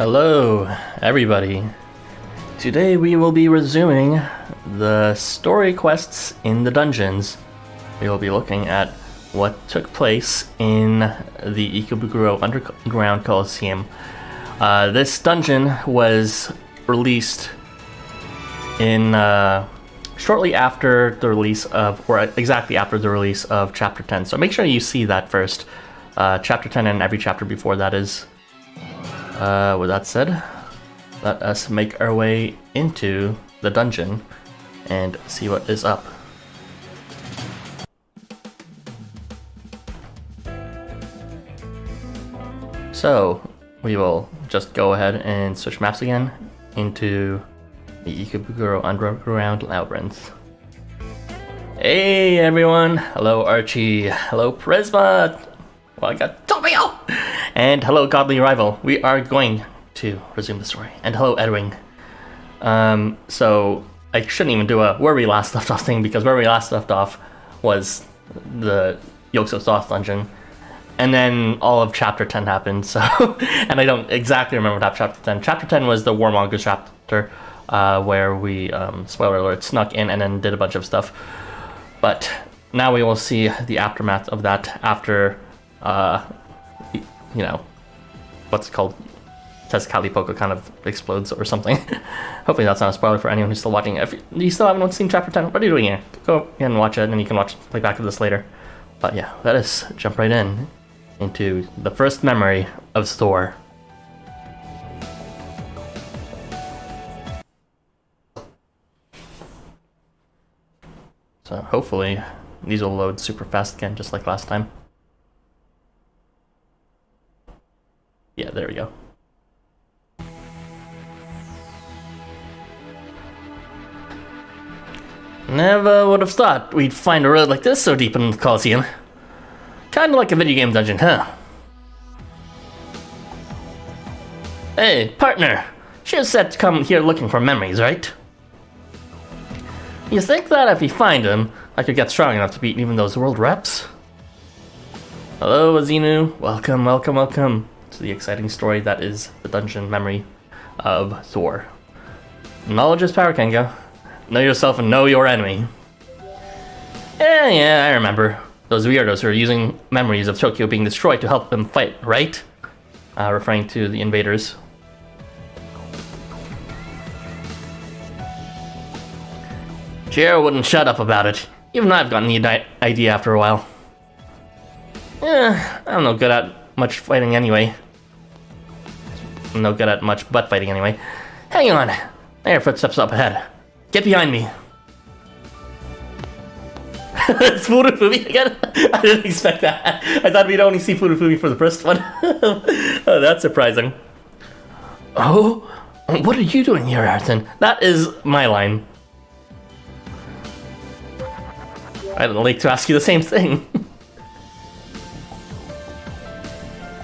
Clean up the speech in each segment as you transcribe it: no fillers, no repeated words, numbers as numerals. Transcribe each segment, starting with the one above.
Hello, everybody. Today we will be resuming the story quests in the dungeons. We will be looking at what took place in the Ikebukuro Underground Coliseum. This dungeon was released in shortly after the release of, or exactly after the release of Chapter 10. So make sure you see that first. Chapter 10 and every chapter before that is. With that said, let us make our way into the dungeon and see what is up. So, we will just go ahead and switch maps again into the Ikebukuro Underground Labyrinth. Hey everyone! Hello Archie! Hello Prisma! Well, I got Tobio! And hello Godly Rival. We are going to resume the story. And hello Edwin. So, I shouldn't even do a where we last left off thing, because where we last left off was the Yokes of Thoth dungeon. And then all of Chapter 10 happened, so... and I don't exactly remember what happened Chapter 10. Chapter 10 was the Warmonger chapter, where we, spoiler alert, snuck in and then did a bunch of stuff. But now we will see the aftermath of that after, you know, what's it called? Tezcatlipoca kind of explodes or something. Hopefully that's not a spoiler for anyone who's still watching. If you still haven't seen Chapter 10, what are you doing here? Go and watch it, and you can play back of this later. But yeah, let us jump right in into the first memory of Thor. So hopefully these will load super fast again, just like last time. Yeah, there we go. Never would have thought we'd find a road like this so deep in the Coliseum. Kinda like a video game dungeon, huh? Hey, partner! She was set to come here looking for memories, right? You think that if we find them, I could get strong enough to beat even those world reps? Hello, Azinu. Welcome, welcome, welcome to the exciting story that is the dungeon memory of Thor. Knowledge is power, Kengo. Know yourself and know your enemy. Yeah, I remember. Those weirdos who are using memories of Tokyo being destroyed to help them fight, right? Referring to the invaders. Jiro wouldn't shut up about it. Even I've gotten the idea after a while. I'm no good at much fighting anyway. I'm no good at much butt fighting anyway. Hang on. There are footsteps up ahead. Get behind me. It's Furufumi again? I didn't expect that. I thought we'd only see Furufumi for the first one. Oh, that's surprising. Oh? What are you doing here, Arthur? That is my line. I'd like to ask you the same thing.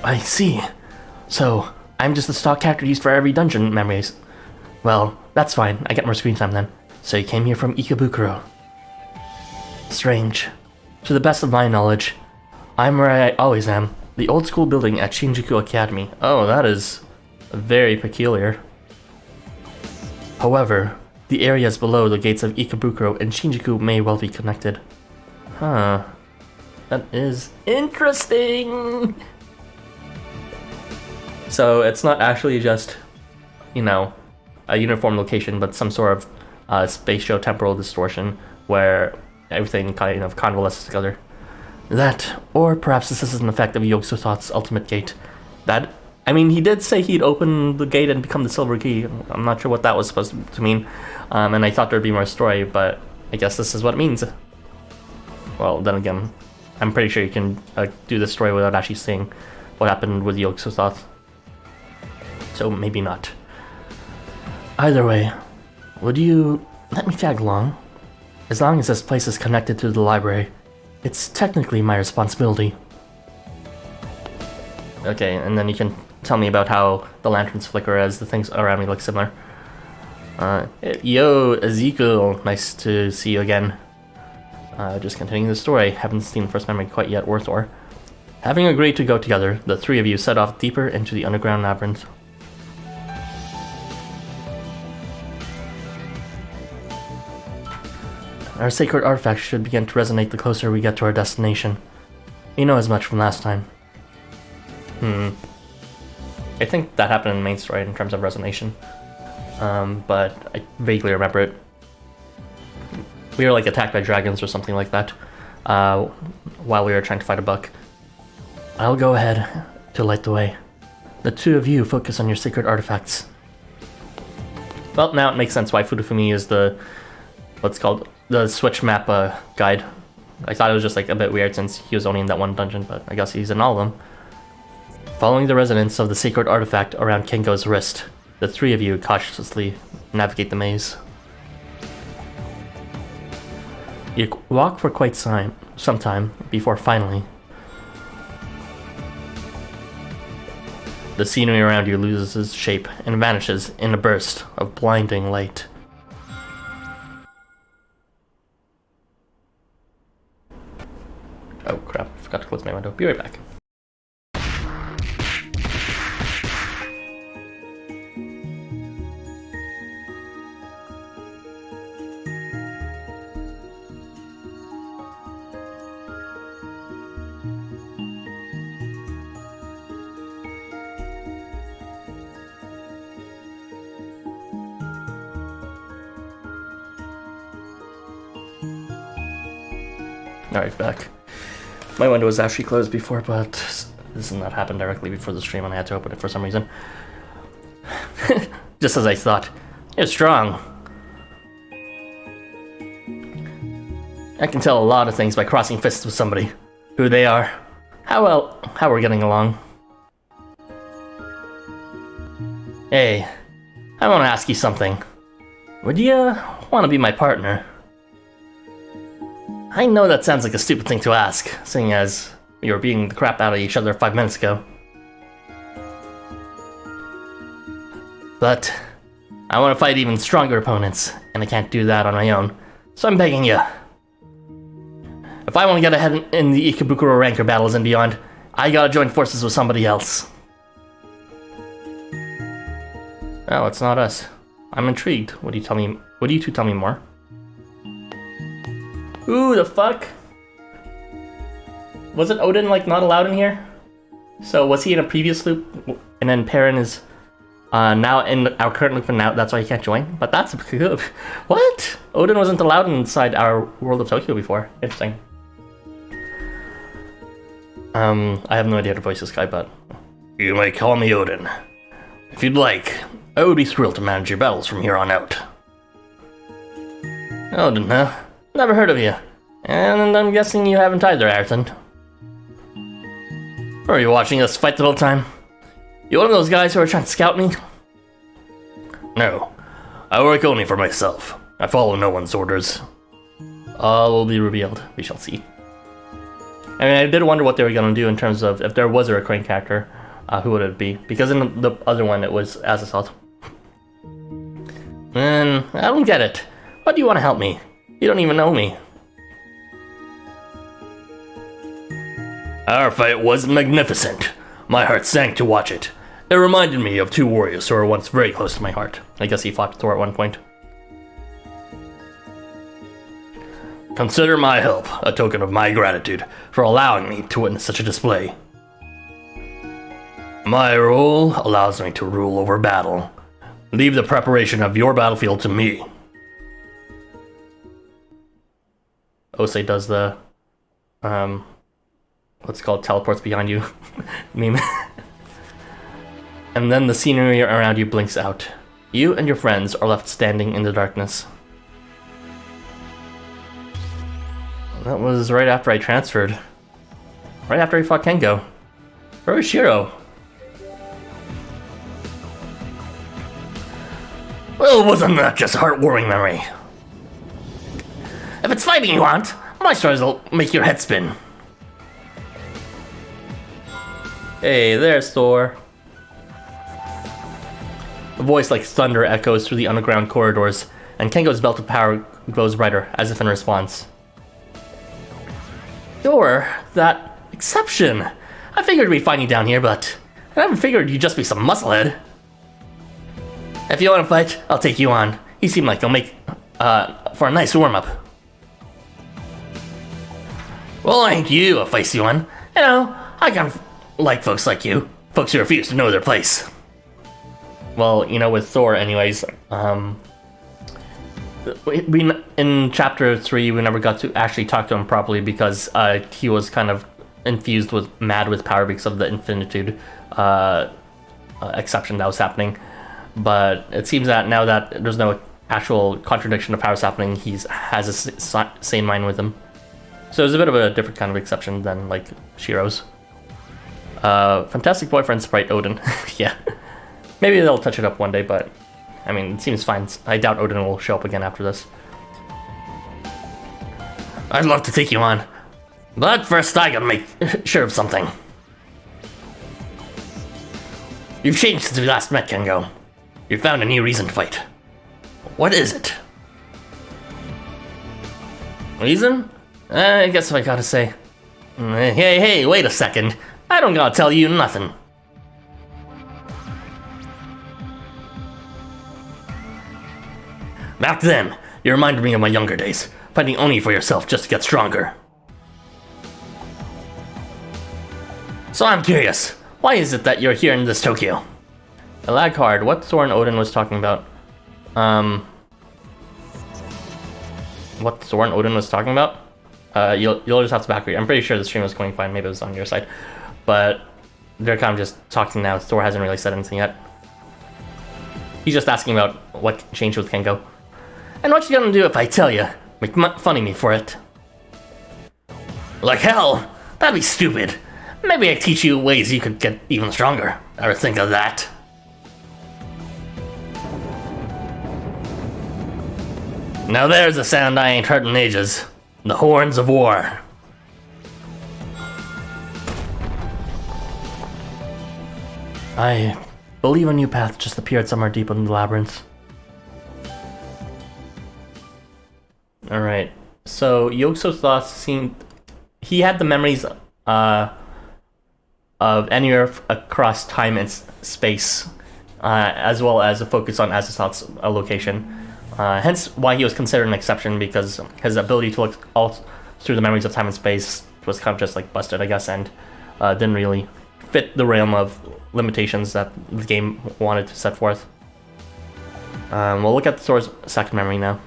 I see. So, I'm just the stock character used for every dungeon memories. Well, that's fine. I get more screen time then. So you came here from Ikebukuro. Strange. To the best of my knowledge, I'm where I always am. The old school building at Shinjuku Academy. Oh, that is very peculiar. However, the areas below the gates of Ikebukuro and Shinjuku may well be connected. Huh. That is interesting! So it's not actually just, you know, a uniform location, but some sort of spatio-temporal distortion where everything kind of convalesces together. That, or perhaps this is an effect of Yokes of Thoth's ultimate gate. That, I mean, he did say he'd open the gate and become the silver key. I'm not sure what that was supposed to mean, and I thought there'd be more story, but I guess this is what it means. Well, then again, I'm pretty sure you can do this story without actually seeing what happened with Yokes of Thoth. So maybe not. Either way, would you let me tag along? As long as this place is connected to the library, it's technically my responsibility. Okay, and then you can tell me about how the lanterns flicker as the things around me look similar. Yo, Ezekiel, nice to see you again. Just continuing the story, haven't seen the first memory quite yet, or Thor. Having agreed to go together, the three of you set off deeper into the underground labyrinth. Our sacred artifact should begin to resonate the closer we get to our destination. You know as much from last time. I think that happened in the main story in terms of resonation. But I vaguely remember it. We were like attacked by dragons or something like that while we were trying to fight a buck. I'll go ahead to light the way. The two of you focus on your sacred artifacts. Well, now it makes sense why Fudufumi is the Switch map guide. I thought it was just like a bit weird since he was only in that one dungeon, but I guess he's in all of them. Following the resonance of the sacred artifact around Kengo's wrist, the three of you cautiously navigate the maze. You walk for quite some time before finally the scenery around you loses shape and vanishes in a burst of blinding light. Oh crap, I forgot to close my window. Be right back. Alright, back. My window was actually closed before, but this has not happened directly before the stream and I had to open it for some reason. Just as I thought. You're strong. I can tell a lot of things by crossing fists with somebody. Who they are. How we're getting along. Hey, I want to ask you something. Would you want to be my partner? I know that sounds like a stupid thing to ask, seeing as we were beating the crap out of each other 5 minutes ago. But I want to fight even stronger opponents, and I can't do that on my own, so I'm begging you. If I want to get ahead in the Ikebukuro ranker battles and beyond, I gotta join forces with somebody else. Well, it's not us. I'm intrigued. Would you two tell me more? Ooh, the fuck? Wasn't Odin, like, not allowed in here? So, was he in a previous loop? And then Perrin is now in our current loop and now that's why he can't join? But that's good. What? Odin wasn't allowed inside our World of Tokyo before. Interesting. I have no idea how to voice this guy, but... You may call me Odin. If you'd like, I would be thrilled to manage your battles from here on out. Odin, huh? Never heard of you. And I'm guessing you haven't either, Ayrton. Were you watching us fight the whole time? You one of those guys who are trying to scout me? No. I work only for myself. I follow no one's orders. All will be revealed. We shall see. I mean, I did wonder what they were going to do in terms of if there was a recurring character, who would it be? Because in the other one, it was Azathoth. I don't get it. Why do you want to help me? You don't even know me. Our fight was magnificent. My heart sank to watch it. It reminded me of two warriors who were once very close to my heart. I guess he fought Thor at one point. Consider my help a token of my gratitude for allowing me to witness such a display. My role allows me to rule over battle. Leave the preparation of your battlefield to me. Osei does the, what's it called, teleports behind you meme. And then the scenery around you blinks out. You and your friends are left standing in the darkness. That was right after I transferred. Right after I fought Kengo. Where was Shiro? Well, wasn't that just a heartwarming memory? If it's fighting you want, my stories will make your head spin. Hey, there's Thor. A voice like thunder echoes through the underground corridors, and Kengo's belt of power glows brighter, as if in response. You're that exception. I figured we'd find you down here, but I never figured you'd just be some musclehead. If you want to fight, I'll take you on. You seem like you'll make for a nice warm-up. Well, ain't you a feisty one? You know, I kind of like folks like you. Folks who refuse to know their place. Well, you know, with Thor anyways, we in chapter 3 we never got to actually talk to him properly because he was kind of infused with mad with power because of the infinitude exception that was happening. But it seems that now that there's no actual contradiction of powers happening, he has a sane mind with him. So it's a bit of a different kind of exception than like Shiro's. Fantastic boyfriend sprite Odin. Yeah. Maybe they'll touch it up one day, but I mean, it seems fine. I doubt Odin will show up again after this. I'd love to take you on, but first I gotta make sure of something. You've changed since we last met, Kengo. You found a new reason to fight. What is it? Reason? I guess if I gotta say. Hey, wait a second. I don't gotta tell you nothing. Back then, you reminded me of my younger days, fighting only for yourself just to get stronger. So I'm curious, why is it that you're here in this Tokyo? I lag hard. What Thor and Odin was talking about? What Thor and Odin was talking about? You'll just have to back read. I'm pretty sure the stream was going fine. Maybe it was on your side, but they're kind of just talking now. Thor hasn't really said anything yet. He's just asking about what changed with Kengo. And what you gonna do if I tell you? Make fun of me for it. Like hell! That'd be stupid. Maybe I teach you ways you could get even stronger. Ever think of that? Now there's a sound I ain't heard in ages. The horns of war. I believe a new path just appeared somewhere deep in the labyrinth. Alright, so Yoso's thoughts seemed... He had the memories of anywhere across time and space, as well as a focus on Azathoth's location. Hence why he was considered an exception, because his ability to look all through the memories of time and space was kind of just like busted, I guess, and didn't really fit the realm of limitations that the game wanted to set forth. We'll look at Thor's second memory now.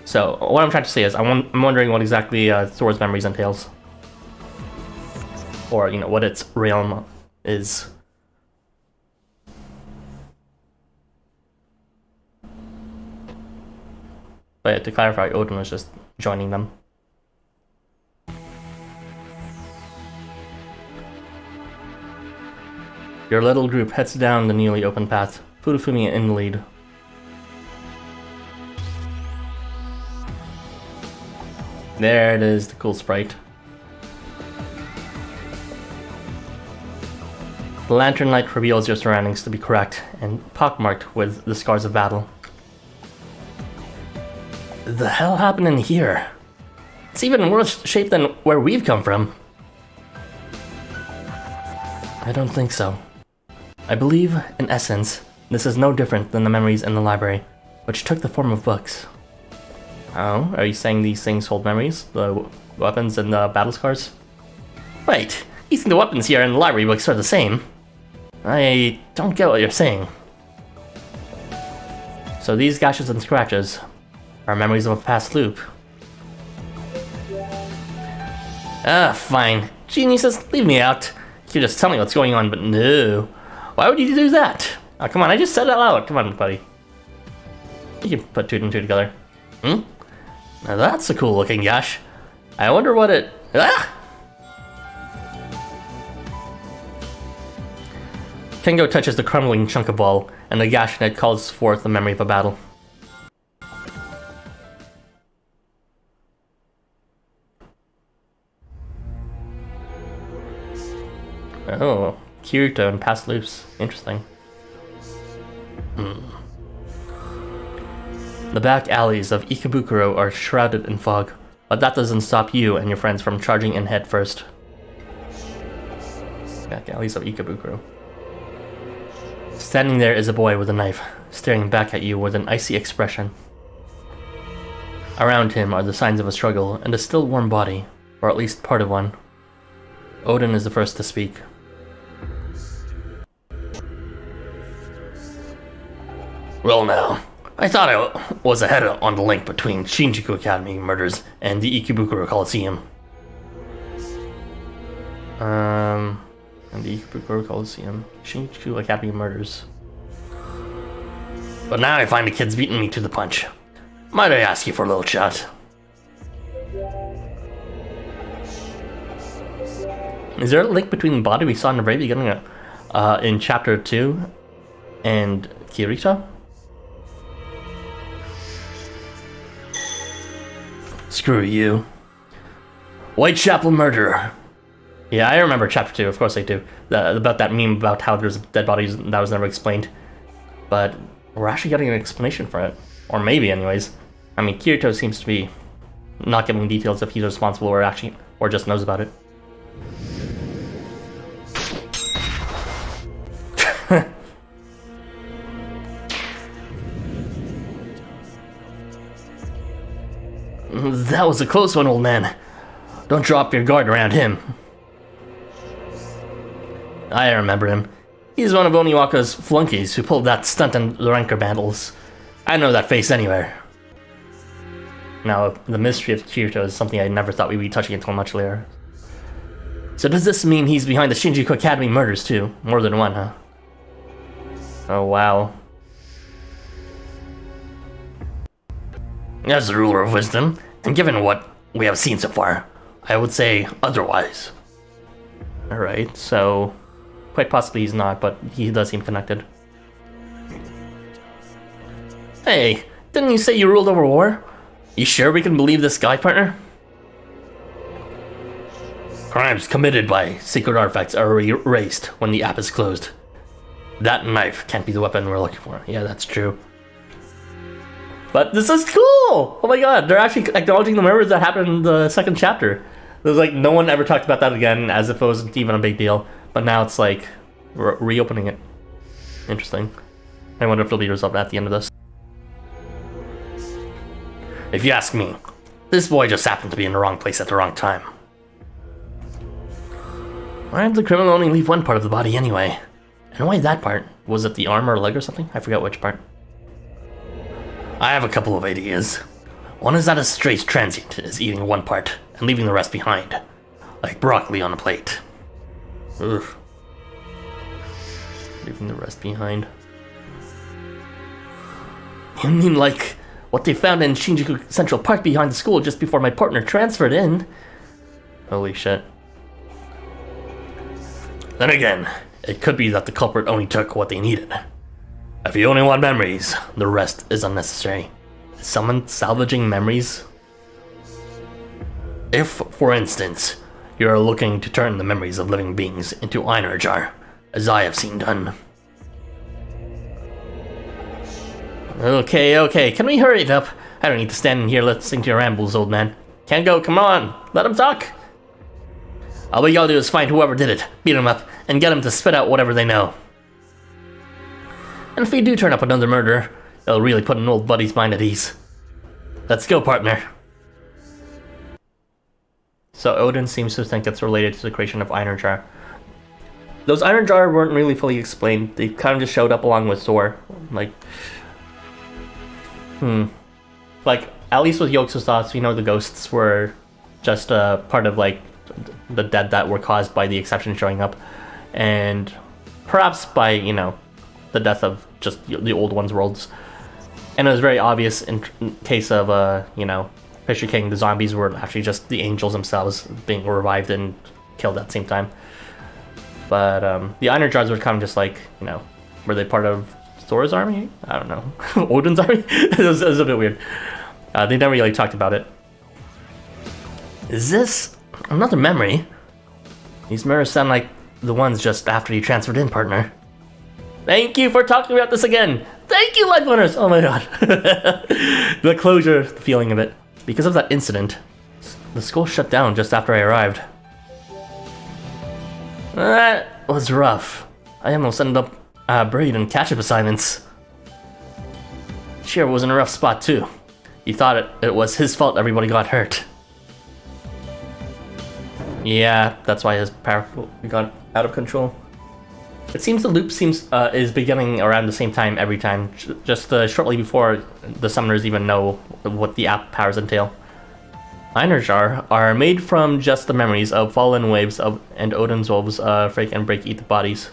So, what I'm trying to say is, I'm wondering what exactly Thor's memories entails. Or, you know, what its realm is. But yeah, to clarify, Odin was just joining them. Your little group heads down the newly opened path, Furufumi in the lead. There it is, the cool sprite. The lantern light reveals your surroundings to be correct and pockmarked with the scars of battle. The hell happened in here? It's even worse shape than where we've come from. I don't think so. I believe, in essence, this is no different than the memories in the library, which took the form of books. Oh, are you saying these things hold memories? The weapons and the battle scars? Wait, you think the weapons here and the library books are the same? I don't get what you're saying. So these gashes and scratches are memories of a past loop. Ah, fine. Geniuses, leave me out. You can just tell me what's going on, but no. Why would you do that? Oh, come on, I just said it out loud. Come on, buddy. You can put two and two together. Now that's a cool looking gash. I wonder what it... Ah! Kengo touches the crumbling chunk of wall, and the gash in it calls forth the memory of a battle. Oh, Kirito and past loops. Interesting. The back alleys of Ikebukuro are shrouded in fog, but that doesn't stop you and your friends from charging in head first. Back alleys of Ikebukuro. Standing there is a boy with a knife, staring back at you with an icy expression. Around him are the signs of a struggle and a still warm body. Or at least part of one. Odin is the first to speak. Well now, I thought I was ahead on the link between Shinjuku Academy murders and the Ikebukuro Coliseum. And the Ikebukuro Coliseum. Shinjuku Academy murders. But now I find the kid's beating me to the punch. Might I ask you for a little chat? Is there a link between the body we saw in the very beginning in chapter 2 and Kirito? Screw you. Whitechapel murderer. Yeah, I remember chapter 2, of course I do. About that meme about how there's dead bodies that was never explained. But we're actually getting an explanation for it. Or maybe anyways. I mean, Kirito seems to be not giving details if he's responsible or just knows about it. That was a close one, old man. Don't drop your guard around him. I remember him. He's one of Oniwaka's flunkies who pulled that stunt in the ranker battles. I know that face anywhere. Now, the mystery of Kirito is something I never thought we'd be touching until much later. So does this mean he's behind the Shinjuku Academy murders too? More than one, huh? Oh, wow. As the ruler of wisdom, and given what we have seen so far, I would say otherwise. Alright, so quite possibly he's not, but he does seem connected. Hey, didn't you say you ruled over war? You sure we can believe this guy, partner? Crimes committed by secret artifacts are erased when the app is closed. That knife can't be the weapon we're looking for. Yeah, that's true. But this is cool! Oh my god, they're actually acknowledging the murders that happened in the second chapter. There's like, no one ever talked about that again as if it wasn't even a big deal. But now it's like, reopening it. Interesting. I wonder if there'll be a result at the end of this. If you ask me, this boy just happened to be in the wrong place at the wrong time. Why did the criminal only leave one part of the body anyway? And why that part? Was it the arm or leg or something? I forgot which part. I have a couple of ideas. One is that a stray transient is eating one part and leaving the rest behind. Like broccoli on a plate. Ugh. Leaving the rest behind. You mean like what they found in Shinjuku Central Park behind the school just before my partner transferred in? Holy shit. Then again, it could be that the culprit only took what they needed. If you only want memories, the rest is unnecessary. Is someone salvaging memories? If, for instance, you are looking to turn the memories of living beings into Einerjar, as I have seen done. Okay, can we hurry it up? I don't need to stand in here listening to your rambles, old man. Kengo, come on, let him talk. All we gotta do is find whoever did it, beat him up, and get him to spit out whatever they know. And if we do turn up another murderer, it'll really put an old buddy's mind at ease. Let's go, partner. So Odin seems to think it's related to the creation of Einerjar. Those Einerjar weren't really fully explained. They kind of just showed up along with Thor. Like, at least with Yoku's thoughts, we know the ghosts were just a part of, like, the dead that were caused by the exception showing up. And perhaps by, you know, the death of just the old one's worlds. And it was very obvious in case of, you know, Fisher King, the zombies were actually just the angels themselves being revived and killed at the same time. But the Einerjars were kind of just like, you know, were they part of Thor's army? I don't know. Odin's army? it was a bit weird. They never really talked about it. Is this another memory? These mirrors sound like the ones just after you transferred in, partner. Thank you for talking about this again. Thank you, LifeWonders. Oh my god. The closure, the feeling of it. Because of that incident, the school shut down just after I arrived. That was rough. I almost ended up buried in catch-up assignments. Shiro was in a rough spot too. He thought it was his fault everybody got hurt. Yeah, that's why his power got out of control. It seems the loop is beginning around the same time every time, just shortly before the summoners even know what the app powers entail. Einerjar are made from just the memories of fallen waves and Odin's wolves break and eat the bodies.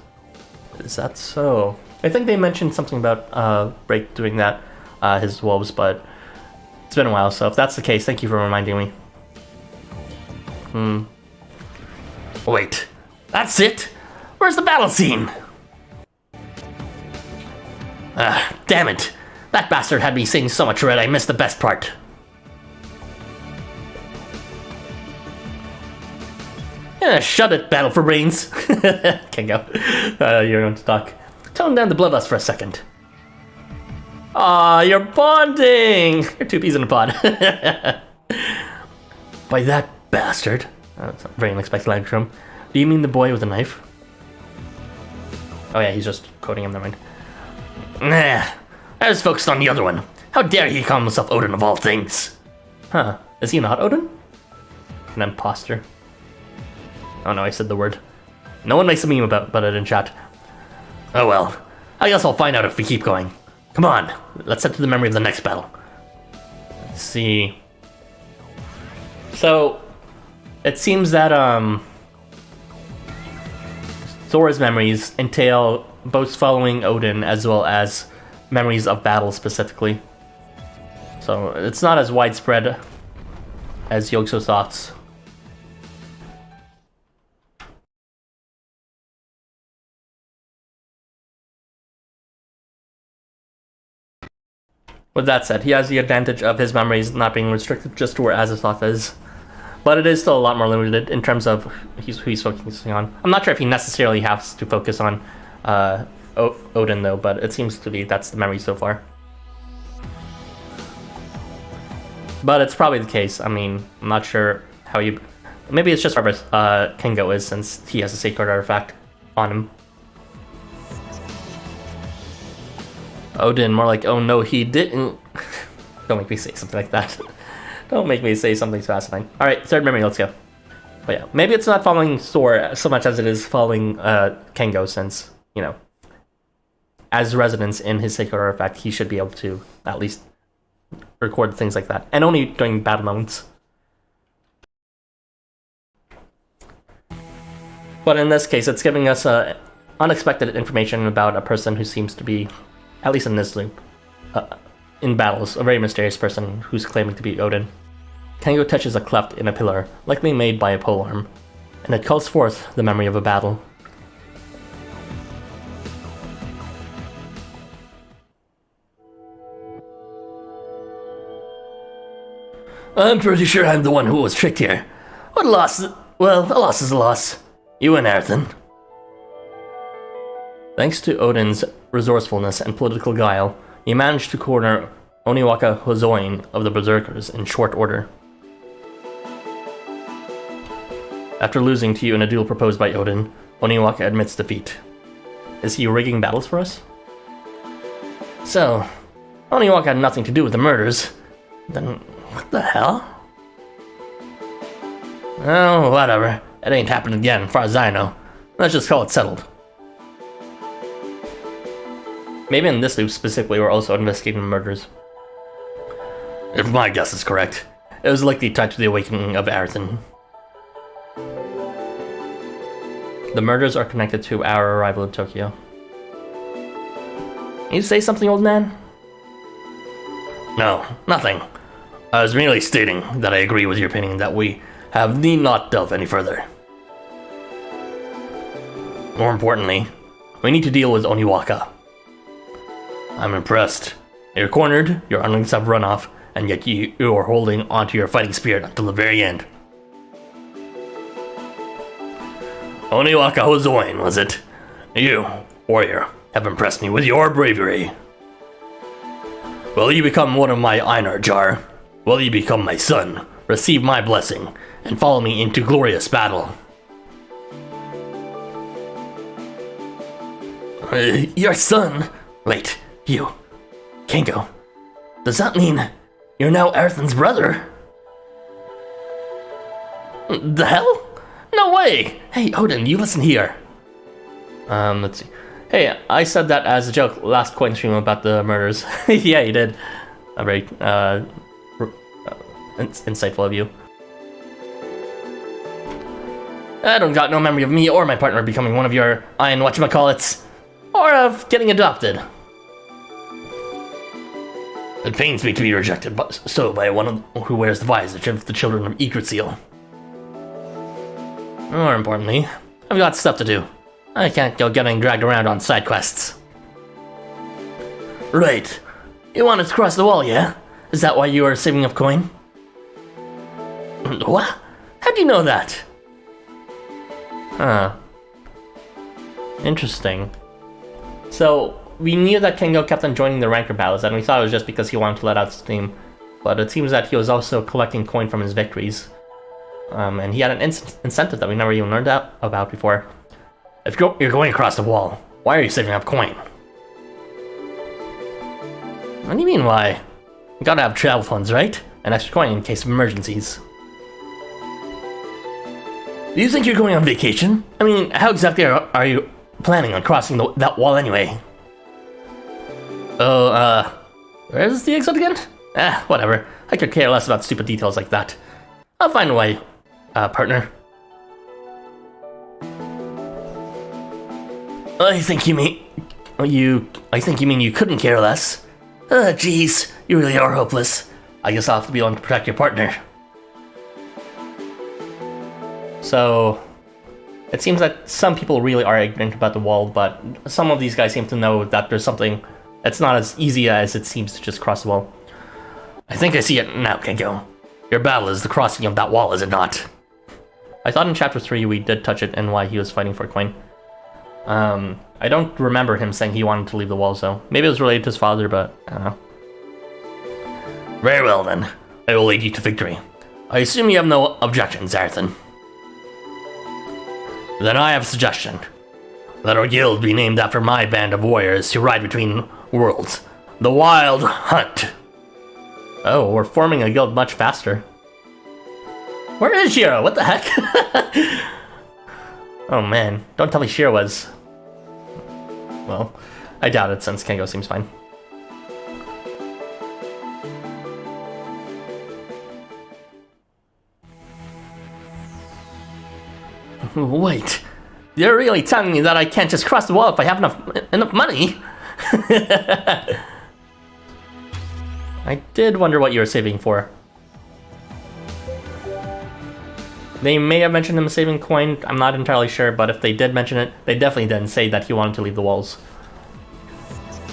Is that so? I think they mentioned something about Break doing that, his wolves, but it's been a while, so if that's the case, thank you for reminding me. Wait, that's it? Where's the battle scene? Damn it. That bastard had me saying so much red I missed the best part. Shut it, Battle for Brains. Kengo, you're going to talk. Tone down the bloodlust for a second. Aw, you're bonding! You're two peas in a pod. By that bastard. That's a very unexpected language from him. Do you mean the boy with the knife? Oh yeah, he's just quoting him, never mind. Nah, I was focused on the other one. How dare he call himself Odin of all things? Huh, is he not Odin? An imposter. Oh no, I said the word. No one makes a meme about it in chat. Oh well, I guess I'll find out if we keep going. Come on, let's head to the memory of the next battle. Let's see. So, it seems that Thor's memories entail both following Odin as well as memories of battle specifically. So it's not as widespread as Yogso thoughts. With that said, he has the advantage of his memories not being restricted just to where Azathoth is. But it is still a lot more limited in terms of who he's focusing on. I'm not sure if he necessarily has to focus on Odin though, but it seems to be that's the memory so far. But it's probably the case. I mean, I'm not sure how you... Maybe it's just wherever Kengo is, since he has a sacred artifact on him. Odin, more like, oh no, he didn't. Don't make me say something like that. Don't make me say something so asinine. Alright, third memory, let's go. But yeah, maybe it's not following Thor so much as it is following Kengo, since, you know, as residents in his sacred artifact, he should be able to at least record things like that. And only during battle moments. But in this case, it's giving us unexpected information about a person who seems to be, at least in this loop, in battles, a very mysterious person who's claiming to be Odin. Kengo touches a cleft in a pillar, likely made by a polearm, and it calls forth the memory of a battle. I'm pretty sure I'm the one who was tricked here. What loss? Well, a loss is a loss. You win, Arthur. Thanks to Odin's resourcefulness and political guile, he managed to corner Oniwaka Hozoin of the Berserkers in short order. After losing to you in a duel proposed by Odin, Oniwaka admits defeat. Is he rigging battles for us? So, Oniwaka had nothing to do with the murders. Then, what the hell? Oh, whatever. It ain't happened again, as far as I know. Let's just call it settled. Maybe in this loop specifically, we're also investigating the murders. If my guess is correct, it was likely tied to the awakening of Arthur. The murders are connected to our arrival in Tokyo. Can you say something, old man? No, nothing. I was merely stating that I agree with your opinion that we need not delve any further. More importantly, we need to deal with Oniwaka. I'm impressed. You're cornered, your underlings have run off, and yet you are holding onto your fighting spirit until the very end. Oniwaka Hozoin, was it? You, warrior, have impressed me with your bravery. Will you become one of my Einar Jar? Will you become my son, receive my blessing, and follow me into glorious battle? Your son? Wait, you, Kengo. Does that mean you're now Arthur's brother? The hell? No way! Hey, Odin, you listen here. Let's see. Hey, I said that as a joke last coin stream about the murders. Yeah, you did. Very, insightful of you. I don't got no memory of me or my partner becoming one of your iron whatchamacallits, or of getting adopted. It pains me to be rejected by one who wears the visor of the children of Ikebukuro. More importantly, I've got stuff to do. I can't go getting dragged around on side quests. Right. You wanted to cross the wall, yeah? Is that why you were saving up coin? What? How do you know that? Huh. Interesting. So, we knew that Kengo kept on joining the ranker battles, and we thought it was just because he wanted to let out steam. But it seems that he was also collecting coin from his victories. And he had an incentive that we never even learned about before. If you're going across the wall, why are you saving up coin? What do you mean, why? You gotta have travel funds, right? An extra coin in case of emergencies. Do you think you're going on vacation? I mean, how exactly are you planning on crossing that wall anyway? Oh, where's the exit again? Whatever. I could care less about stupid details like that. I'll find a way, partner. I think you mean you couldn't care less. Jeez, you really are hopeless. I guess I'll have to be on to protect your partner. So, it seems that some people really are ignorant about the wall, but some of these guys seem to know that there's something. It's not as easy as it seems to just cross the wall. I think I see it now, Kengo. Your battle is the crossing of that wall, is it not? I thought in chapter 3 we did touch it and why he was fighting for coin. I don't remember him saying he wanted to leave the wall, so maybe it was related to his father, but I don't know. Very well then. I will lead you to victory. I assume you have no objections, Arthur. Then I have a suggestion. Let our guild be named after my band of warriors who ride between worlds. The Wild Hunt. Oh, we're forming a guild much faster. Where is Shiro? What the heck? Oh man, don't tell me Shiro was... Well, I doubt it since Kengo seems fine. Wait, you're really telling me that I can't just cross the wall if I have enough money? I did wonder what you were saving for. They may have mentioned him saving coin, I'm not entirely sure, but if they did mention it, they definitely didn't say that he wanted to leave the walls.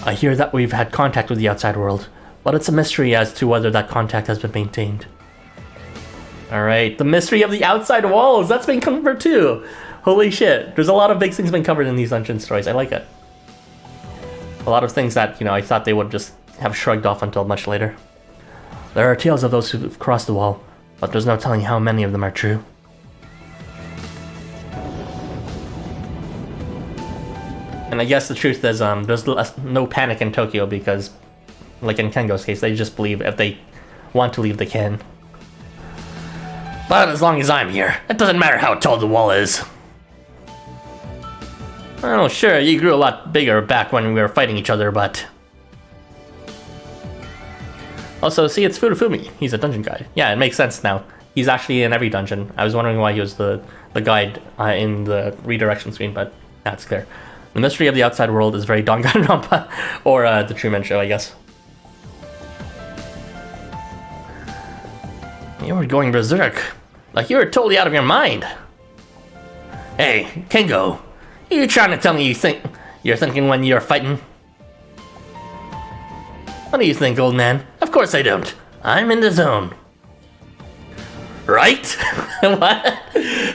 I hear that we've had contact with the outside world, but it's a mystery as to whether that contact has been maintained. Alright, the mystery of the outside walls, that's been covered too! Holy shit, there's a lot of big things been covered in these dungeon stories, I like it. A lot of things that, I thought they would just have shrugged off until much later. There are tales of those who've crossed the wall, but there's no telling how many of them are true. And I guess the truth is, there's no panic in Tokyo because, like in Kengo's case, they just believe if they want to leave, they can. But as long as I'm here, it doesn't matter how tall the wall is. Oh, sure, you grew a lot bigger back when we were fighting each other, but... Also, see, it's Furufumi. He's a dungeon guide. Yeah, it makes sense now. He's actually in every dungeon. I was wondering why he was the guide in the redirection screen, but that's clear. The mystery of the outside world is very Danganronpa, or the Truman Show, I guess. You were going berserk. Like you were totally out of your mind. Hey, Kengo, are you trying to tell me you're thinking when you're fighting? What do you think, old man? Of course I don't. I'm in the zone. Right? What?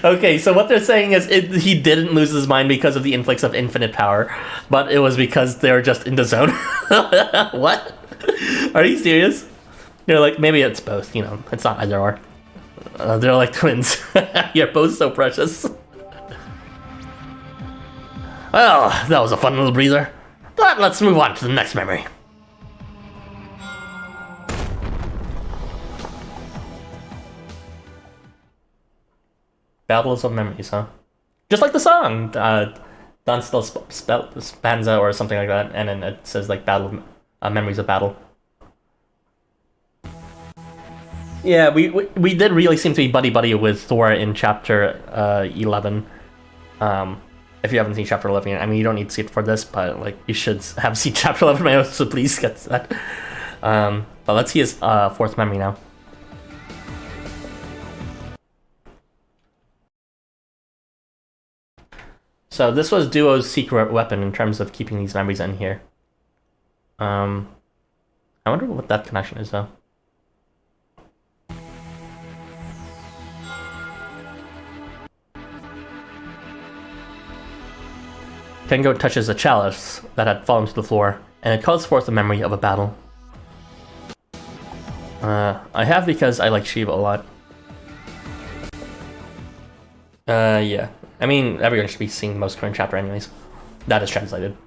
Okay, so what they're saying is he didn't lose his mind because of the influx of infinite power, but it was because they're just in the zone. What? Are you serious? They're like, maybe it's both, it's not either or. They're like twins. You're both so precious. Well, that was a fun little breather. But let's move on to the next memory. Battles of Memories, huh? Just like the song, Don still Spanza or something like that, and then it says like Battle of Memories of Battle. Yeah, we did really seem to be buddy with Thor in chapter 11. If you haven't seen chapter 11 yet, I mean, you don't need to see it for this, but like you should have seen chapter 11, so please get that. But let's see his fourth memory now. So this was Duo's secret weapon in terms of keeping these memories in here. I wonder what that connection is though. Kengo touches a chalice that had fallen to the floor, and it calls forth a memory of a battle. I have because I like Shiva a lot. Yeah. I mean, everyone should be seeing the most current chapter anyways. That is translated.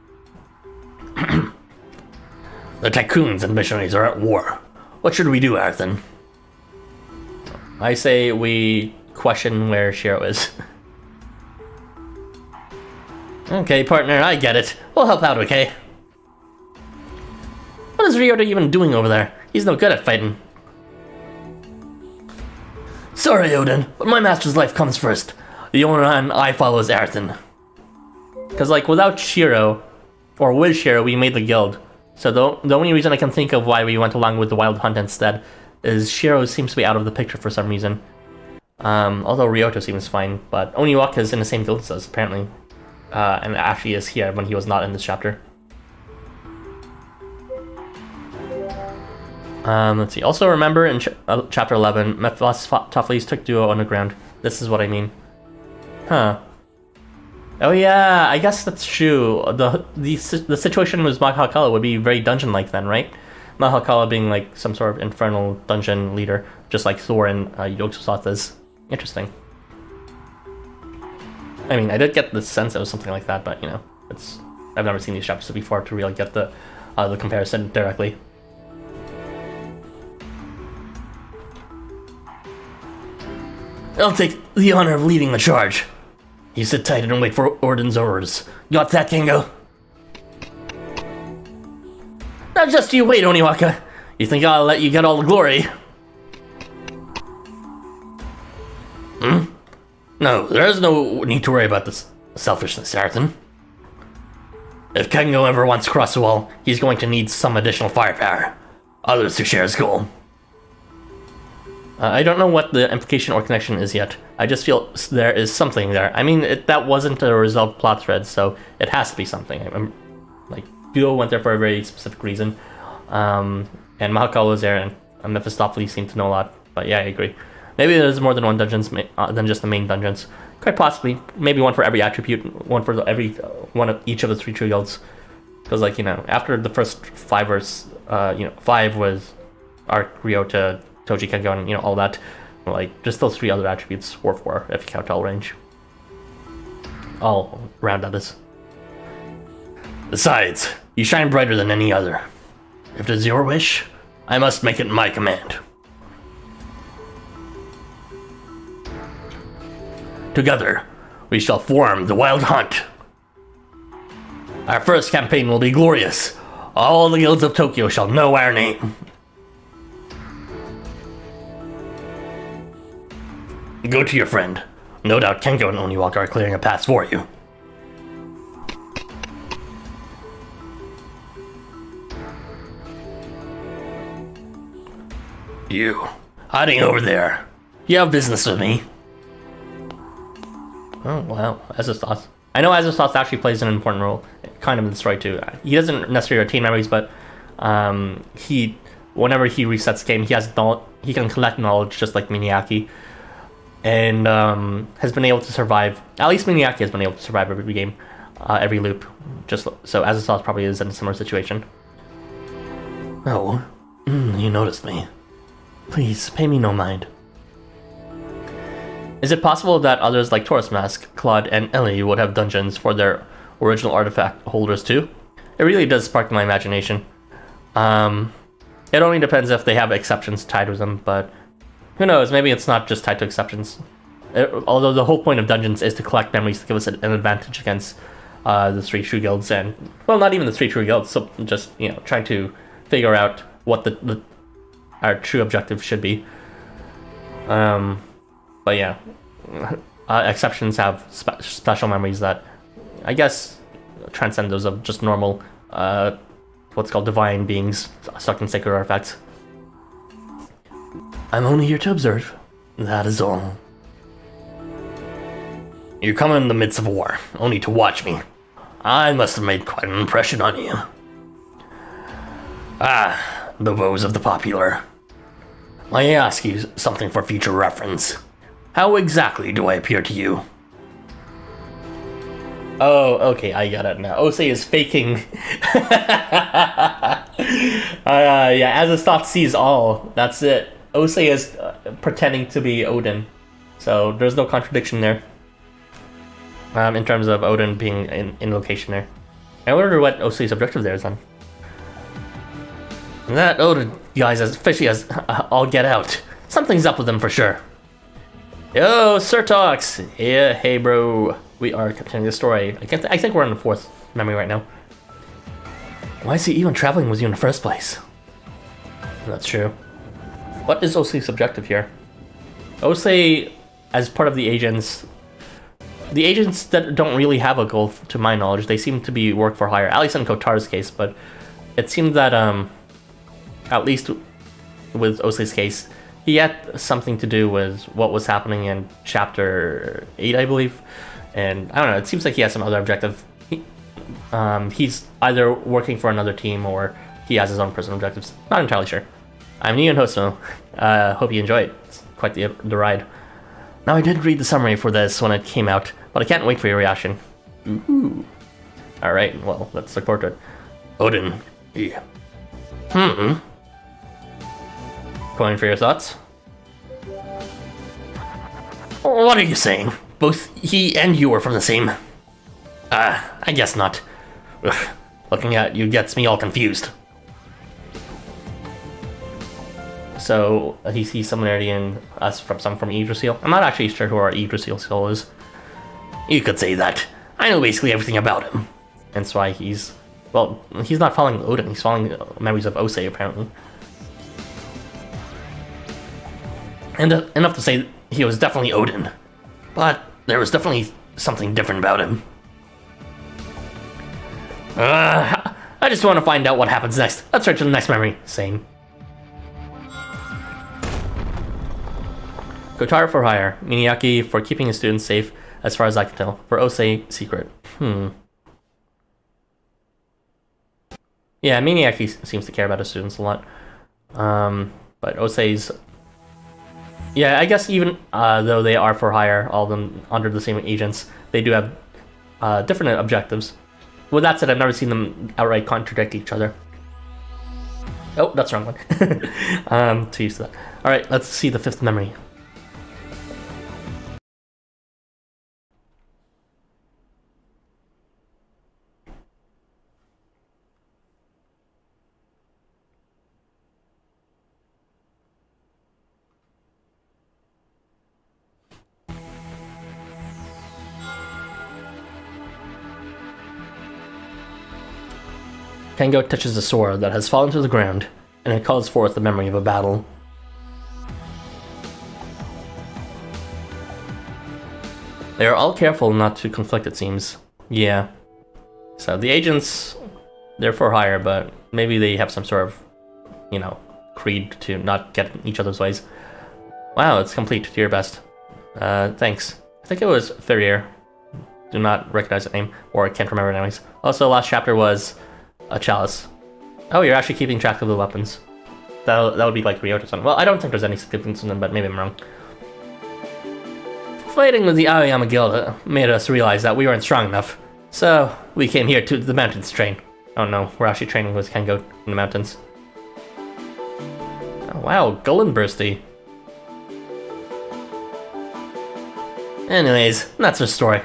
The Tycoons and Missionaries are at war. What should we do, Arthur? I say we question where Shiro is. Okay, partner, I get it. We'll help out, okay? What is Ryota even doing over there? He's no good at fighting. Sorry, Odin, but my master's life comes first. The only one I follow is Arthur. Because, like, without Shiro, or with Shiro, we made the guild. So the only reason I can think of why we went along with the Wild Hunt instead is Shiro seems to be out of the picture for some reason. Although Ryota seems fine, but Oniwaka is in the same guild as us, apparently. And actually is here when he was not in this chapter. Let's see. Also remember in chapter 11, Mephistopheles took Duo on the ground. This is what I mean. Huh. Oh yeah, I guess that's true. The situation with Mahakala would be very dungeon-like then, right? Mahakala being like some sort of infernal dungeon leader, just like Thor and Yog-Sothoth is. Interesting. I mean, I did get the sense it was something like that, but you know, I've never seen these chapters before to really get the comparison directly. I'll take the honor of leading the charge. You sit tight and wait for Odin's orders. Got that, Kengo? Now just you wait, Oniwaka. You think I'll let you get all the glory? Hmm? No, there's no need to worry about this selfishness, Arthur. If Kengo ever wants to cross the wall, he's going to need some additional firepower. Others to share his goal. I don't know what the implication or connection is yet. I just feel there is something there. I mean, that wasn't a resolved plot thread, so it has to be something. Like, Duo went there for a very specific reason. And Mahakala was there, and Mephistopheles seemed to know a lot. But yeah, I agree. Maybe there's more than one dungeons than just the main dungeons. Quite possibly. Maybe one for every attribute, one for every one of each of the 3 true guilds. Because, like, you know, after the first 5 was Arc, Ryota, Toji, Kengo, and, you know, all that. Like, just those 3 other attributes, or 4, if you count all range. All round, that is. Besides, you shine brighter than any other. If it is your wish, I must make it my command. Together, we shall form the Wild Hunt. Our first campaign will be glorious. All the guilds of Tokyo shall know our name. Go to your friend. No doubt Kengo and Oniwaka are clearing a path for you. You, hiding over there. You have business with me. Oh, wow. Azathoth. I know Azathoth actually plays an important role, kind of in the story too. He doesn't necessarily retain memories, but whenever he resets the game, he can collect knowledge just like Miniaki. And has been able to survive. At least Miniaki has been able to survive every game, every loop. Just so Azathoth probably is in a similar situation. Oh, you noticed me. Please pay me no mind. Is it possible that others like Taurus Mask, Claude, and Ellie would have dungeons for their original artifact holders too? It really does spark my imagination. It only depends if they have exceptions tied with them, but who knows, maybe it's not just tied to exceptions. Although the whole point of dungeons is to collect memories to give us an advantage against the 3 true guilds, and well, not even the 3 true guilds. So just trying to figure out what our true objective should be. But yeah, exceptions have special memories that I guess transcend those of just normal, what's called divine beings stuck in sacred artifacts. I'm only here to observe. That is all. You come in the midst of war, only to watch me. I must have made quite an impression on you. Ah, the woes of the popular. May I ask you something for future reference? How exactly do I appear to you? Oh, okay, I got it now. Osei is faking. Yeah, as his thought sees all, that's it. Osei is pretending to be Odin. So there's no contradiction there. In terms of Odin being in location there. I wonder what Osei's objective there is then. That Odin guy's as fishy as all get out. Something's up with him for sure. Yo, Sir Talks! Yeah, hey bro. We are continuing the story. I think we're in the 4th memory right now. Why is he even traveling with you in the first place? That's true. What is Osei's objective here? Osei, as part of the agents that don't really have a goal to my knowledge, they seem to be work for hire, at least in Kotar's case, but it seemed that, at least with Osei's case, he had something to do with what was happening in chapter 8, I believe, and I don't know, it seems like he has some other objective. He's either working for another team or he has his own personal objectives. Not entirely sure. I'm new in Housamo. Hope you enjoy it. It's quite the ride. Now, I did read the summary for this when it came out, but I can't wait for your reaction. Ooh. Alright, well, let's look forward to it. Odin. Yeah. Going for your thoughts? What are you saying? Both he and you are from the same... I guess not. Ugh. Looking at you gets me all confused. So, he sees similarity in us from some from Yggdrasil. I'm not actually sure who our Yggdrasil soul is. You could say that. I know basically everything about him. And that's why he's... Well, he's not following Odin, he's following memories of Osei, apparently. And enough to say he was definitely Odin. But there was definitely something different about him. I just want to find out what happens next. Let's search for the next memory. Same. Kotar for hire. Miniaki for keeping his students safe, as far as I can tell. For Osei, secret. Yeah, Miniaki seems to care about his students a lot. But Osei's... Yeah, I guess even though they are for hire, all of them under the same agents, they do have different objectives. With that said, I've never seen them outright contradict each other. Oh, that's the wrong one. Too used to that. Alright, let's see the 5th memory. Kengo touches the sword that has fallen to the ground, and it calls forth the memory of a battle. They are all careful not to conflict, it seems. Yeah. So the agents, they're for hire, but maybe they have some sort of, creed to not get in each other's ways. Wow, it's complete. To your best. Thanks. I think it was Ferrier. Do not recognize that name, or I can't remember it anyways. Also, last chapter was... a chalice. Oh, you're actually keeping track of the weapons. That would be like Ryota or something. Well, I don't think there's any significance in them, but maybe I'm wrong. Fighting with the Aoyama Guild made us realize that we weren't strong enough. So, we came here to the mountains to train. Oh no, we're actually training with Kengo in the mountains. Oh, wow, Gullinbursti. Anyways, that's our story.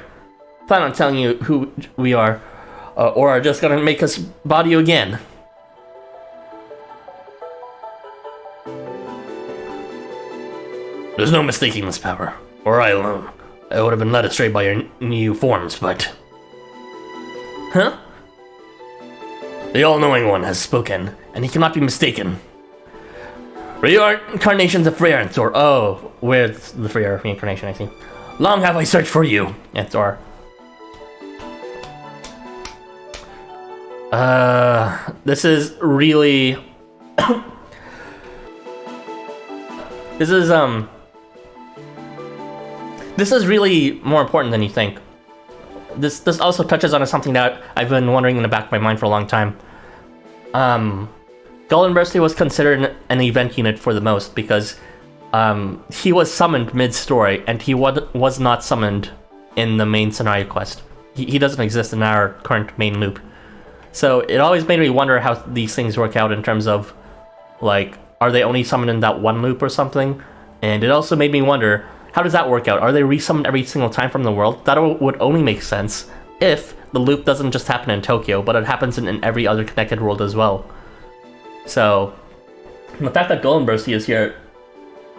Plan on telling you who we are. Or are just gonna make us body you again. There's no mistaking this power. Were I alone, I would have been led astray by your new forms, but... Huh? The all-knowing one has spoken, and he cannot be mistaken. Reincarnations of Freyr and Thor. Oh, where's the Freyr reincarnation, I see. Long have I searched for you, and Thor. This is really... This is really more important than you think. This also touches on something that I've been wondering in the back of my mind for a long time. Gullinbursti was considered an event unit for the most because he was summoned mid-story, and he was not summoned in the main scenario quest. He doesn't exist in our current main loop. So it always made me wonder how these things work out in terms of, like, are they only summoned in that one loop or something? And it also made me wonder, how does that work out? Are they resummoned every single time from the world? That would only make sense if the loop doesn't just happen in Tokyo, but it happens in every other connected world as well. So, the fact that Gullinbursti is here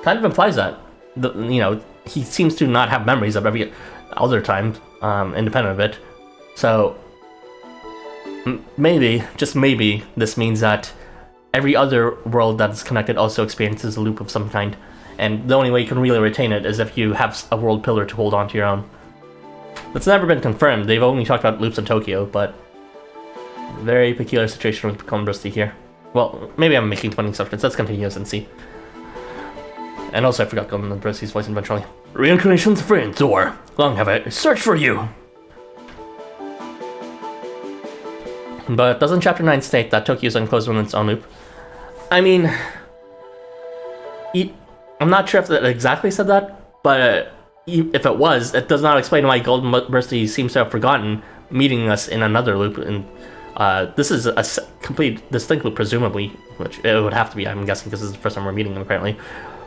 kind of implies that. He seems to not have memories of every other time, independent of it. So, maybe, just maybe, this means that every other world that's connected also experiences a loop of some kind. And the only way you can really retain it is if you have a world pillar to hold on to your own. That's never been confirmed. They've only talked about loops in Tokyo, but very peculiar situation with Gullinbursti here. Well, maybe I'm making 20 assumptions. Let's continue and see. And also, I forgot Gullinbursti's voice eventually. Reincarnations of Freyr and Thor. Long have I searched for you. But doesn't Chapter 9 state that Tokyo is enclosed within its own loop? I mean, I'm not sure if it exactly said that, but if it was, it does not explain why Gullinbursti seems to have forgotten meeting us in another loop. And this is a complete distinct loop, presumably, which it would have to be, I'm guessing, because this is the first time we're meeting them, apparently,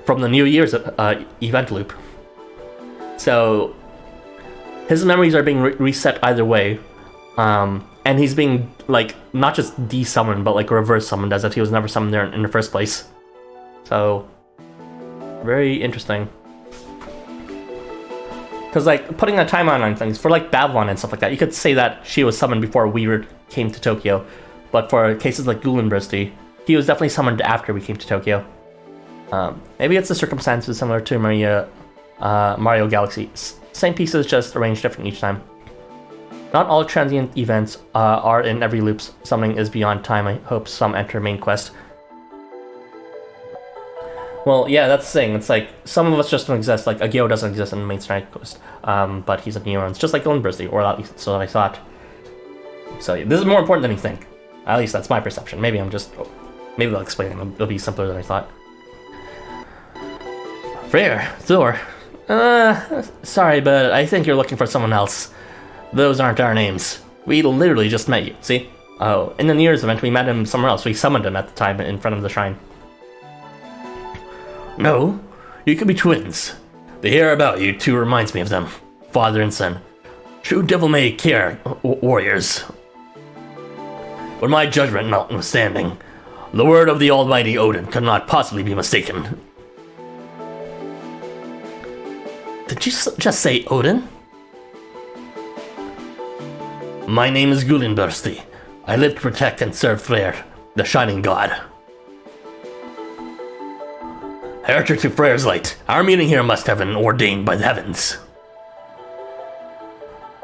from the New Year's event loop. So, his memories are being reset either way. And he's being, like, not just de-summoned, but, like, reverse summoned, as if he was never summoned there in the first place. So, very interesting. Because, like, putting a timeline on things, for, like, Babylon and stuff like that, you could say that she was summoned before we came to Tokyo. But for cases like Gullinbursti, he was definitely summoned after we came to Tokyo. Maybe it's the circumstances similar to Mario Galaxy. Same pieces, just arranged different each time. Not all transient events are in every loop. Something is beyond time. I hope some enter main quest. Well, yeah, that's the thing. It's like, some of us just don't exist. Like, Aegir doesn't exist in the main side quest. But he's in neurons, just like Gullinbursti, or at least so I thought. So yeah, this is more important than you think. At least that's my perception. Maybe maybe they'll explain it. It'll be simpler than I thought. Freyr, Thor. Sorry, but I think you're looking for someone else. Those aren't our names. We literally just met you, see? Oh, in the New Year's event, we met him somewhere else. We summoned him at the time in front of the shrine. No, you could be twins. The air about you two reminds me of them. Father and son. True devil-may-care warriors. But my judgment notwithstanding, the word of the almighty Odin could not possibly be mistaken. Did you just say Odin? My name is Gullinbursti. I live to protect and serve Freyr, the shining god. Heir to Freyr's light, our meeting here must have been ordained by the heavens.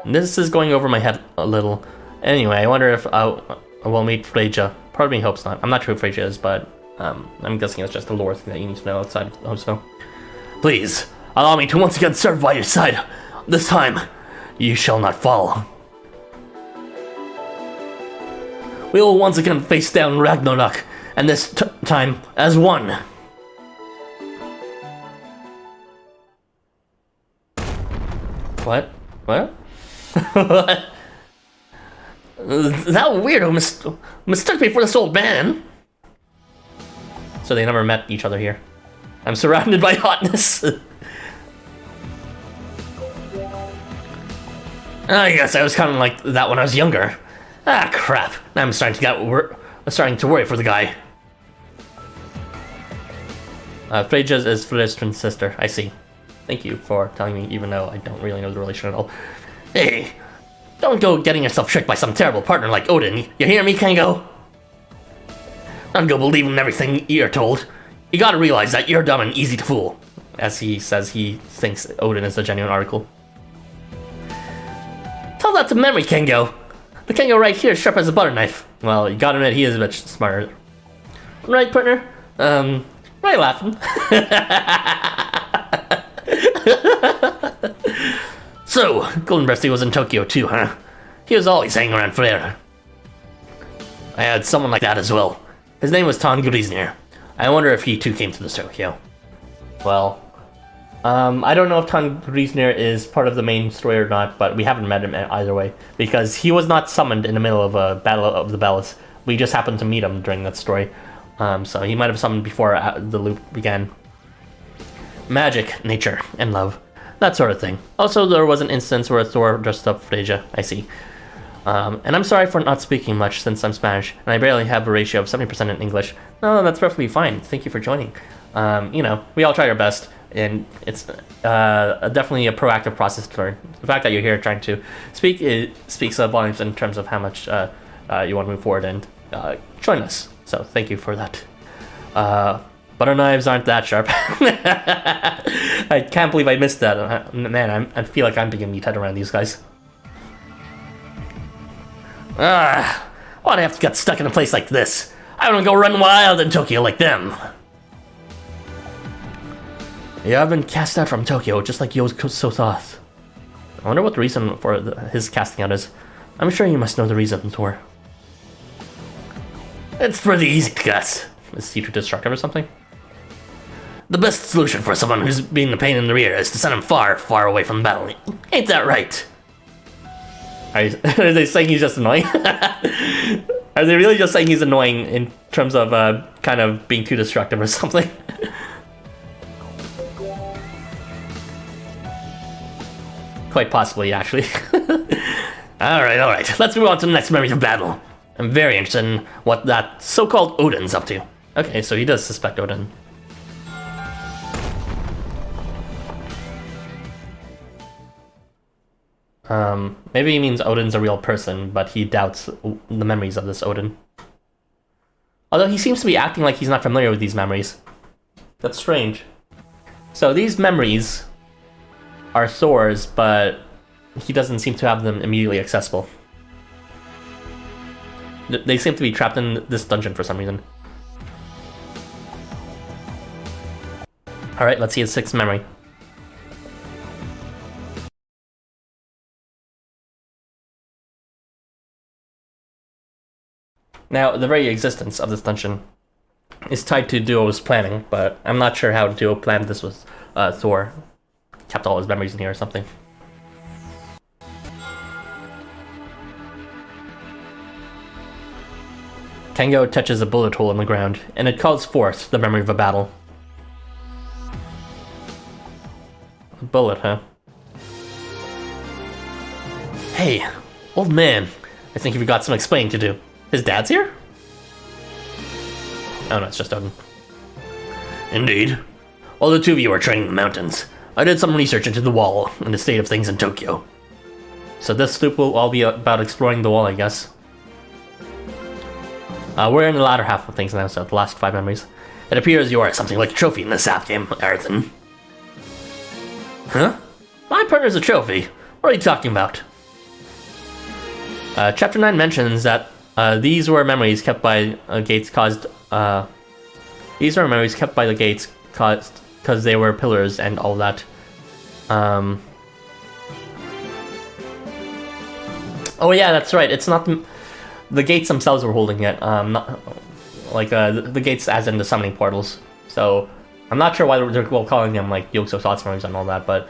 This is going over my head a little. Anyway, I wonder if we'll meet Freyja. Part of me hopes not. I'm not sure who Freyja is, but I'm guessing it's just a lore thing that you need to know outside of Housamo. Please, allow me to once again serve by your side. This time, you shall not fall. We will once again face down Ragnarok, and this time as one. What? What? That weirdo mistook me for this old man. So they never met each other here. I'm surrounded by hotness. I guess I was kind of like that when I was younger. Ah, crap. Now I'm starting to worry for the guy. Freyja is Freyr's twin sister. I see. Thank you for telling me, even though I don't really know the relation at all. Hey, don't go getting yourself tricked by some terrible partner like Odin. You hear me, Kengo? Don't go believing everything you're told. You gotta realize that you're dumb and easy to fool. As he says he thinks Odin is a genuine article. Tell that to memory, Kengo. The Kengo right here is sharp as a butter knife. Well, you gotta admit, he is a bit smarter. Right, partner? Why are you laughing? So, Gullinbursti was in Tokyo too, huh? He was always hanging around there. I had someone like that as well. His name was Tongrisnir. I wonder if he too came to this Tokyo. Well, I don't know if Tongrisnir is part of the main story or not, but we haven't met him either way, because he was not summoned in the middle of a battle of the bells. We just happened to meet him during that story. So he might have summoned before the loop began. Magic, nature, and love. That sort of thing. Also, there was an instance where Thor dressed up Freyja, I see. And I'm sorry for not speaking much since I'm Spanish, and I barely have a ratio of 70% in English. No, that's perfectly fine. Thank you for joining. You know, we all try our best, and it's definitely a proactive process to learn. The fact that you're here trying to speak, it speaks volumes in terms of how much you want to move forward and join us. So thank you for that. Butter knives aren't that sharp. I can't believe I missed that. Man, I feel like I'm beginning to get head around these guys. Why'd I have to get stuck in a place like this? I want to go run wild in Tokyo like them. Yeah, I've been cast out from Tokyo, just like so thought. I wonder what the reason for his casting out is. I'm sure you must know the reason, Thor. It's pretty easy to guess. Is he too destructive or something? The best solution for someone who's being a pain in the rear is to send him far, far away from battle. Ain't that right? Are they saying he's just annoying? Are they really just saying he's annoying in terms of kind of being too destructive or something? Quite possibly, actually. Alright. Let's move on to the next memories of battle. I'm very interested in what that so-called Odin's up to. Okay, so he does suspect Odin. Maybe he means Odin's a real person, but he doubts the memories of this Odin. Although he seems to be acting like he's not familiar with these memories. That's strange. So these memories are Thor's, but he doesn't seem to have them immediately accessible. They seem to be trapped in this dungeon for some reason. Alright, let's see his sixth memory. Now, the very existence of this dungeon is tied to Duo's planning, but I'm not sure how Duo planned this with Thor. Kept all his memories in here or something. Kengo touches a bullet hole in the ground, and it calls forth the memory of a battle. A bullet, huh? Hey, old man. I think you've got some explaining to do. His dad's here? Oh no, it's just Odin. Indeed. While the two of you are training in the mountains, I did some research into the wall and the state of things in Tokyo. So this loop will all be about exploring the wall, I guess. We're in the latter half of things now, so the last 5 memories. It appears you are something like a trophy in this app game, Arthur. Huh? My partner's a trophy? What are you talking about? Chapter 9 mentions that these were memories kept by gates caused. These were memories kept by the gates caused because they were pillars and all that. Oh yeah, that's right. It's not the gates themselves were holding it. Not like the gates, as in the summoning portals. So I'm not sure why they're calling them like Yokes of Thoughts memories and all that, but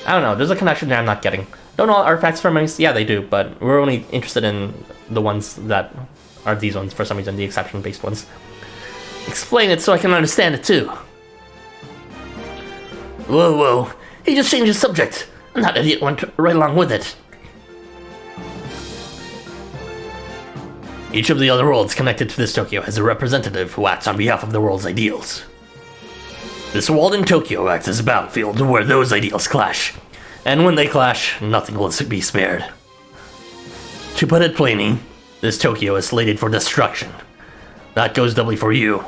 I don't know. There's a connection there I'm not getting. Don't all artifacts for memories? Yeah, they do, but we're only interested in the ones that are these ones for some reason, the exception-based ones. Explain it so I can understand it too. Whoa, he just changed his subject, and that idiot went right along with it. Each of the other worlds connected to this Tokyo has a representative who acts on behalf of the world's ideals. This world in Tokyo acts as a battlefield where those ideals clash. And when they clash, nothing will be spared. To put it plainly, this Tokyo is slated for destruction. That goes doubly for you,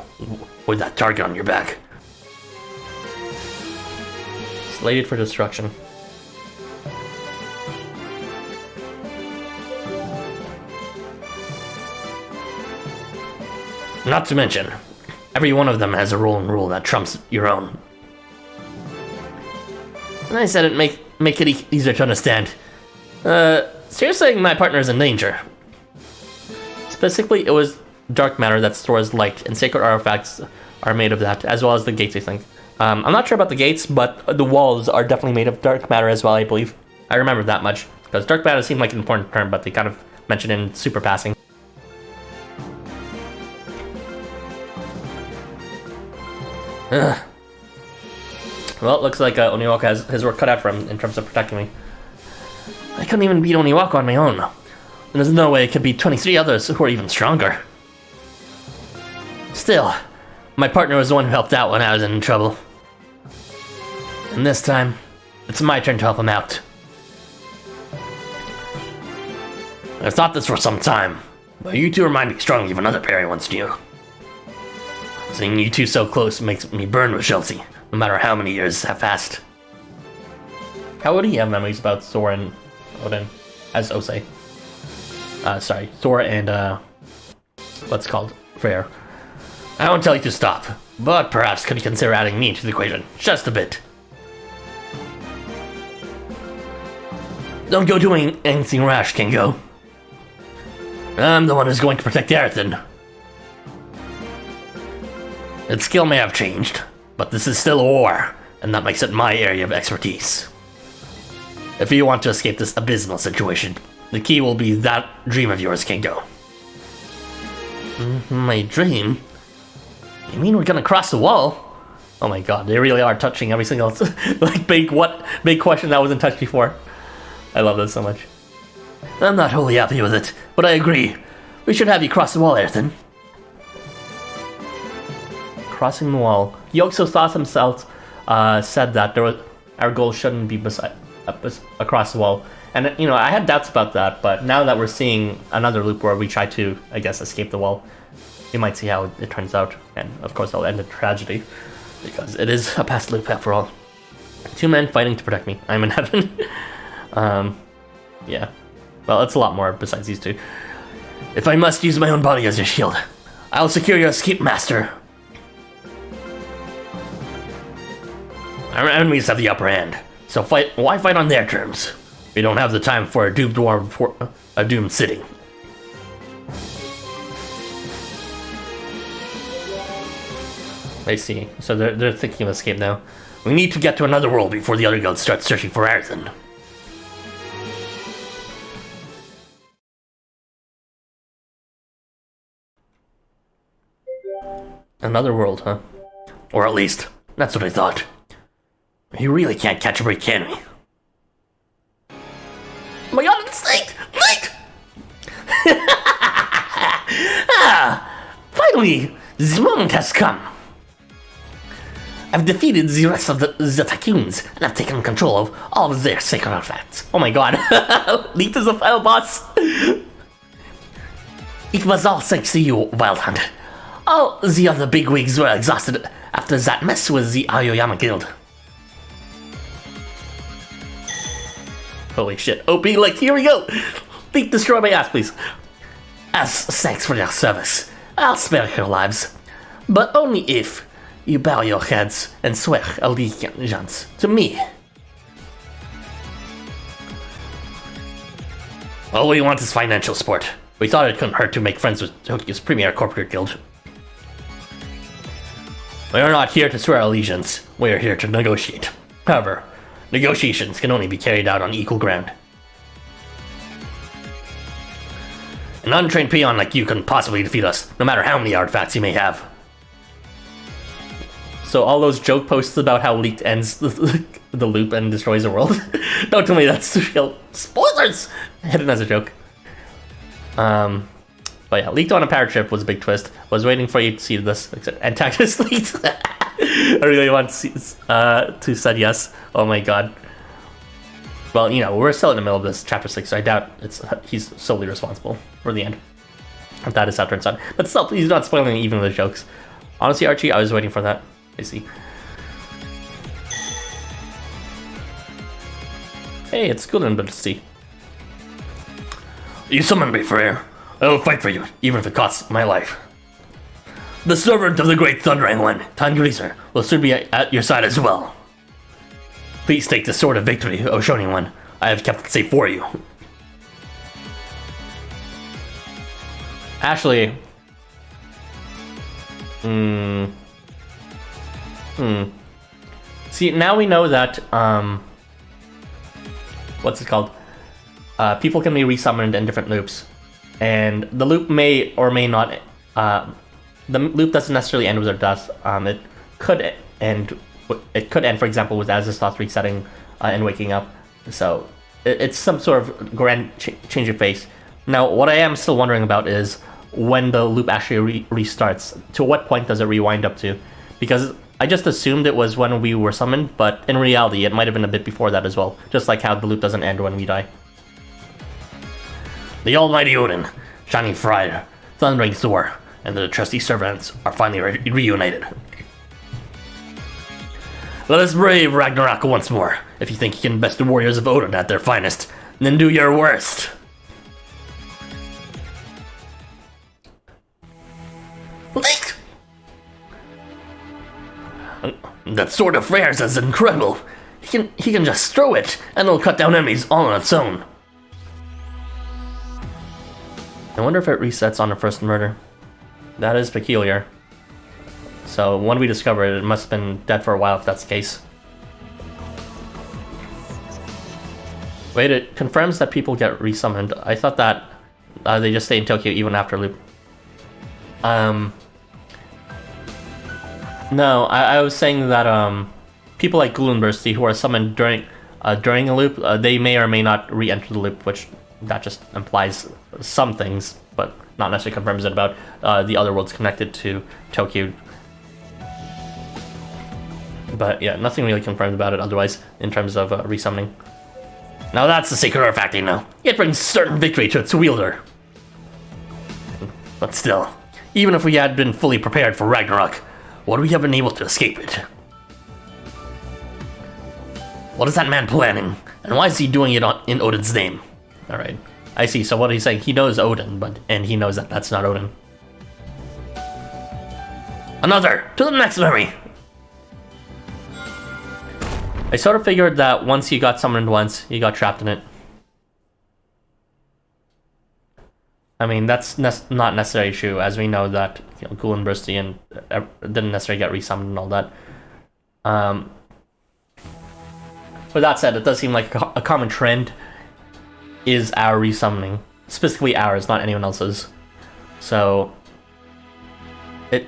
with that target on your back. Slated for destruction. Not to mention, every one of them has a role and rule that trumps your own. I said it make it easier to understand. So you're saying my partner is in danger. Specifically, it was dark matter that stores light, and sacred artifacts are made of that, as well as the gates, I think. I'm not sure about the gates, but the walls are definitely made of dark matter as well, I believe. I remember that much, because dark matter seemed like an important term, but they kind of mentioned it in super passing. Ugh. Well, it looks like Oniwaka has his work cut out for him in terms of protecting me. I couldn't even beat Oniwaka on my own. And there's no way I could beat 23 others who are even stronger. Still, my partner was the one who helped out when I was in trouble. And this time, it's my turn to help him out. I've thought this for some time, but you two remind me strongly of another pair I once knew. Seeing you two so close makes me burn with jealousy, no matter how many years have passed. How would he have memories about Thor and Odin as Osei? Sorry, Thor and, what's called Freyr. I won't tell you to stop, but perhaps could you consider adding me to the equation, just a bit. Don't go doing anything rash, Kengo. I'm the one who's going to protect Aerithon. Its skill may have changed, but this is still a war, and that makes it my area of expertise. If you want to escape this abysmal situation, the key will be that dream of yours, Kengo. My dream? You mean we're gonna cross the wall? Oh my god, they really are touching every single like big question that wasn't touched before. I love this so much. I'm not wholly happy with it, but I agree. We should have you cross the wall, Aerithon. Crossing the wall. Yogso Sauce himself said that our goal shouldn't be across the wall. And, you know, I had doubts about that, but now that we're seeing another loop where we try to, I guess, escape the wall, you might see how it turns out. And, of course, it'll end in tragedy, because it is a past loop after all. Two men fighting to protect me. I'm in heaven. Yeah. Well, it's a lot more besides these two. If I must use my own body as your shield, I'll secure your escape, master. Our enemies have the upper hand, so why fight on their terms? We don't have the time for a doomed war before a doomed city. I see. So they're thinking of escape now. We need to get to another world before the other guilds start searching for Aerithon. Another world, huh? Or at least, that's what I thought. You really can't catch a break, can we? Oh my god, it's late! Late! Finally, the moment has come. I've defeated the rest of the Tycoons, and I've taken control of all of their sacred artifacts. Oh my god, Leet is the final boss! It was all thanks to you, Wild Hunt. All the other bigwigs were exhausted after that mess with the Aoyama Guild. Holy shit. OP, like, here we go! Leet, destroy my ass, please. As thanks for your service, I'll spare your lives. But only if you bow your heads and swear allegiance to me. All we want is financial support. We thought it couldn't hurt to make friends with Tokyo's premier corporate guild. We are not here to swear allegiance, we are here to negotiate. However, negotiations can only be carried out on equal ground. An untrained peon like you couldn't possibly defeat us, no matter how many artifacts you may have. So all those joke posts about how Leet ends the loop and destroys the world? Don't tell me that's real. Spoilers! Hidden as a joke. But yeah, Leet on a parachip was a big twist. Was waiting for you to see this antagonist Leet. I really want to said yes. Oh my god. Well, you know, we're still in the middle of this chapter 6, so I doubt he's solely responsible for the end. If that is how it turns out. But still, he's not spoiling even the jokes. Honestly, Archie, I was waiting for that. I see. Hey, it's Gullinbursti. You summoned me, Freyr. I will fight for you, even if it costs my life. The servant of the great Thundering One, Tangreaser, will soon be at your side as well. Please take the sword of victory, O Shonin One. I have kept it safe for you. Actually... See, now we know that, what's it called? People can be resummoned in different loops. And the loop may or may not... the loop doesn't necessarily end with their death. It could end... It could end, for example, with Azistoth resetting and waking up. So, it's some sort of grand change of face. Now, what I am still wondering about is when the loop actually restarts. To what point does it rewind up to? Because I just assumed it was when we were summoned, but in reality, it might have been a bit before that as well. Just like how the loop doesn't end when we die. The Almighty Odin, Shining Fire, Thundering Thor, and the trusty servants are finally reunited. Let us brave Ragnarok once more. If you think you can best the warriors of Odin at their finest, then do your worst. That sword of Freyr's is incredible. He can just throw it, and it'll cut down enemies all on its own. I wonder if it resets on the first murder. That is peculiar. So when we discover it, it must have been dead for a while if that's the case. Wait, it confirms that people get resummoned. I thought that they just stay in Tokyo even after loop. No, I was saying that people like Gullinbursti who are summoned during a loop, they may or may not re-enter the loop, which that just implies some things, but not necessarily confirms it about the other worlds connected to Tokyo. But yeah, nothing really confirmed about it otherwise in terms of resummoning. Now that's the sacred artifact, you know. It brings certain victory to its wielder. But still, even if we had been fully prepared for Ragnarok, would we have been able to escape it? What is that man planning? And why is he doing it in Odin's name? Alright, I see. So what he's saying, he knows Odin, and he knows that that's not Odin. Another! To the next memory! I sort of figured that once you got summoned once, you got trapped in it. I mean, that's not necessarily true, as we know that Gullinbursti and didn't necessarily get resummoned and all that. With that said, it does seem like a common trend is our resummoning. Specifically ours, not anyone else's. So, it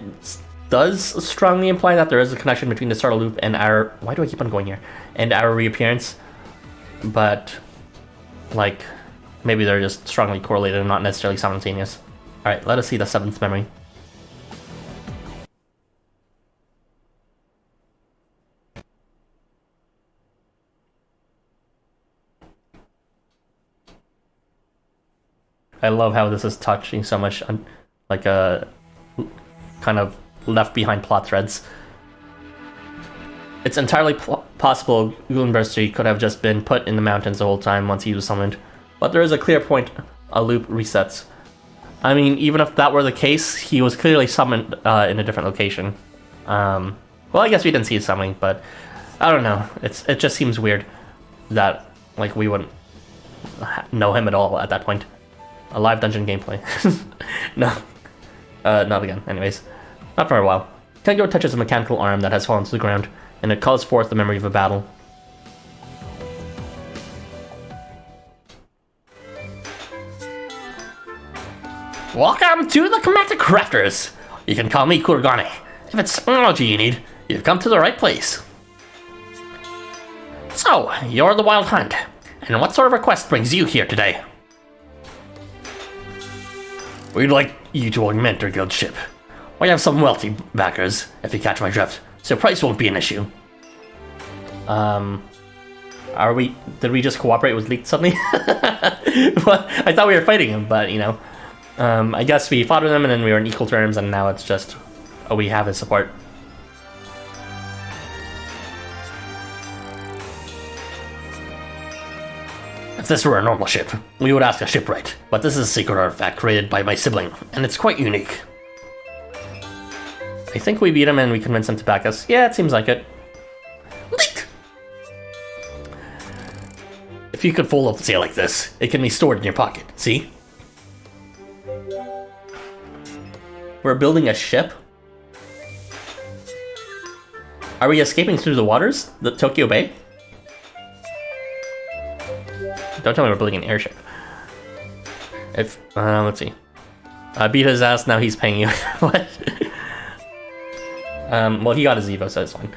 does strongly imply that there is a connection between the start of loop and our... Why do I keep on going here? And our reappearance. But, like, maybe they're just strongly correlated and not necessarily simultaneous. Alright, let us see the 7th memory. I love how this is touching so much on, like, a kind of left behind plot threads. It's entirely possible Gullinbursti could have just been put in the mountains the whole time once he was summoned, but there is a clear point a loop resets. I mean, even if that were the case, he was clearly summoned in a different location. Well, I guess we didn't see his summoning, but I don't know. It just seems weird that, like, we wouldn't know him at all at that point. A live dungeon gameplay. No. Not again. Anyways. Not for a while. Kengo touches a mechanical arm that has fallen to the ground, and it calls forth the memory of a battle. Welcome to the Commander Crafters! You can call me Kurgane. If it's technology you need, you've come to the right place. So, you're the Wild Hunt, and what sort of request brings you here today? We'd like you to augment our guild ship. We have some wealthy backers, if you catch my drift. so price won't be an issue. Did we just cooperate with Leek suddenly? Well, I thought we were fighting him, but, you know. I guess we fought with him and then we were on equal terms, and now it's just, oh, we have his support. If this were a normal ship, we would ask a shipwright, but this is a secret artifact created by my sibling, and it's quite unique. I think we beat him and we convinced him to back us. Yeah, it seems like it. Leek! If you could fold up the sail like this, it can be stored in your pocket, see? We're building a ship? Are we escaping through the waters? The Tokyo Bay? Don't tell me we're building an airship. If, let's see. I beat his ass, now he's paying you. What? Well, he got his Evo, so it's fine.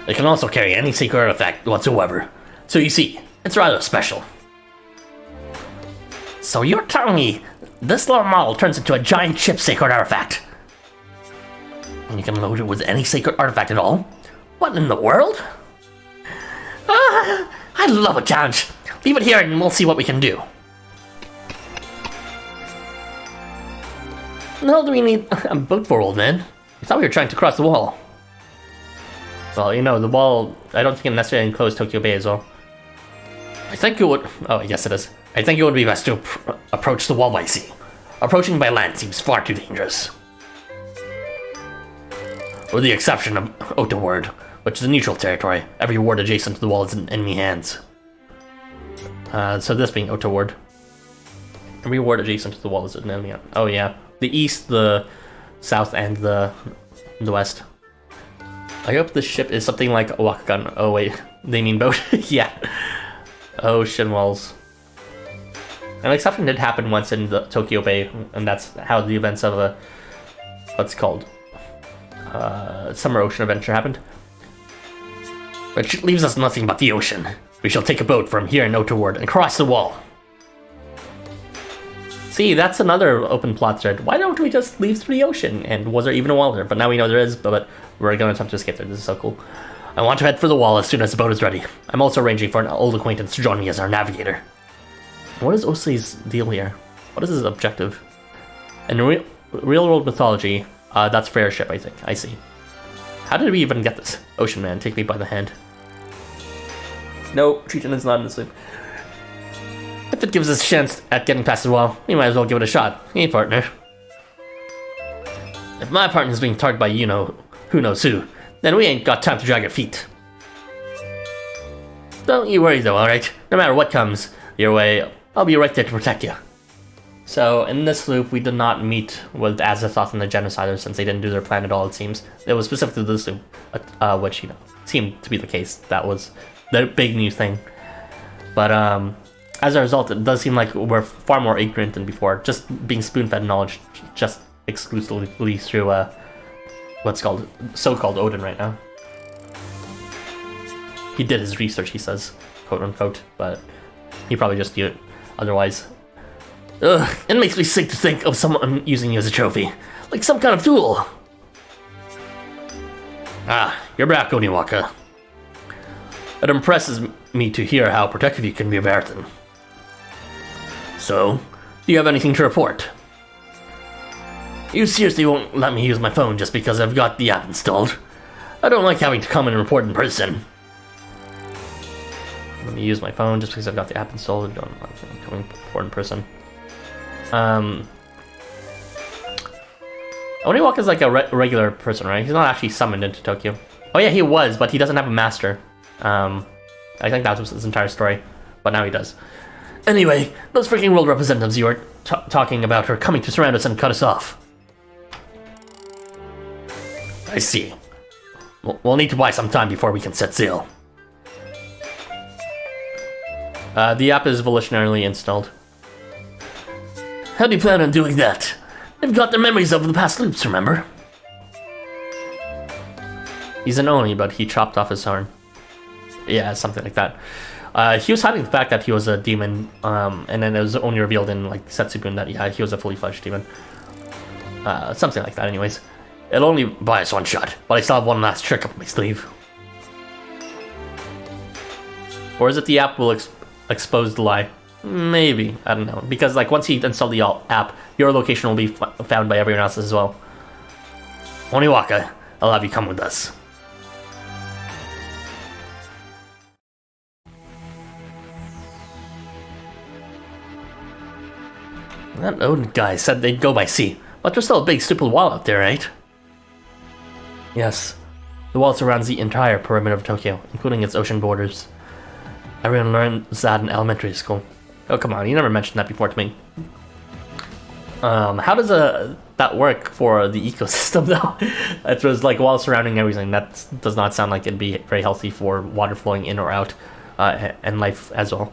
It can also carry any secret artifact whatsoever. So you see, it's rather special. So you're telling me this little model turns into a giant ship sacred artifact? And you can load it with any sacred artifact at all? What in the world? I love a challenge. Leave it here and we'll see what we can do. What the hell do we need a boat for, old man? I thought we were trying to cross the wall. Well, you know, the wall, I don't think it necessarily enclosed Tokyo Bay as well. I think it would... Oh, yes it is. I think it would be best to approach the wall by sea. Approaching by land seems far too dangerous. With the exception of Ota Ward, which is a neutral territory. Every ward adjacent to the wall is in enemy hands. So this being Ota Ward. Every ward adjacent to the wall is in enemy hand. Oh yeah. The east, the south, and the west. I hope this ship is something like a Wakagan. Oh wait, they mean boat? Yeah. Ocean walls. An exception did happen once in the Tokyo Bay, and that's how the events of a... what's it called? Summer Ocean Adventure happened. Which leaves us nothing but the ocean. We shall take a boat from here in Ota Ward and cross the wall. See, that's another open plot thread. Why don't we just leave through the ocean? And was there even a wall there? But now we know there is, but we're going to attempt to escape there. This is so cool. I want to head for the wall as soon as the boat is ready. I'm also arranging for an old acquaintance to join me as our navigator. What is Osei's deal here? What is his objective? In real-world mythology, that's fair ship, I think. I see. How did we even get this? Ocean man, take me by the hand. No, Triton is not in this loop. If it gives us a chance at getting past the wall, we might as well give it a shot. Hey, partner. If my partner's being targeted by who knows who, then we ain't got time to drag our feet. Don't you worry though, alright? No matter what comes your way, I'll be right there to protect you. So, in this loop, we did not meet with Azathoth and the Genociders since they didn't do their plan at all, it seems. It was specifically this loop, which, seemed to be the case. That was the big new thing. But, as a result, it does seem like we're far more ignorant than before, just being spoon-fed knowledge just exclusively through, what's called, so-called Odin right now. He did his research, he says, quote-unquote, but he probably just did it otherwise. Ugh, it makes me sick to think of someone using you as a trophy, like some kind of tool. Ah, you're back, Oniwaka. It impresses me to hear how protective you can be of Ayrton. So, do you have anything to report? You seriously won't let me use my phone just because I've got the app installed? I don't like having to come and report in person. Let me use my phone just because I've got the app installed. Don't like coming to report in person. Oniwaka is like a regular person, right? He's not actually summoned into Tokyo. Oh yeah, he was, but he doesn't have a master. I think that was his entire story, but now he does. Anyway, those freaking world representatives you were talking about are coming to surround us and cut us off. I see. We'll need to buy some time before we can set sail. The app is volitionally installed. How do you plan on doing that? They've got their memories of the past loops, remember? He's an Oni, but he chopped off his horn. Yeah, something like that. He was hiding the fact that he was a demon, and then it was only revealed in like Setsubun that yeah, he was a fully fledged demon. Something like that, anyways. It'll only buy us one shot, but I still have one last trick up my sleeve. Or is it the app will expose the lie? Maybe. I don't know. Because, like, once you install the app, your location will be found by everyone else as well. Oniwaka, I'll have you come with us. That Odin guy said they'd go by sea, but there's still a big stupid wall out there, right? Yes. The wall surrounds the entire perimeter of Tokyo, including its ocean borders. Everyone learns that in elementary school. Oh, come on, you never mentioned that before to me. How does that work for the ecosystem, though? It was like wall surrounding everything. That does not sound like it'd be very healthy for water flowing in or out, and life as well.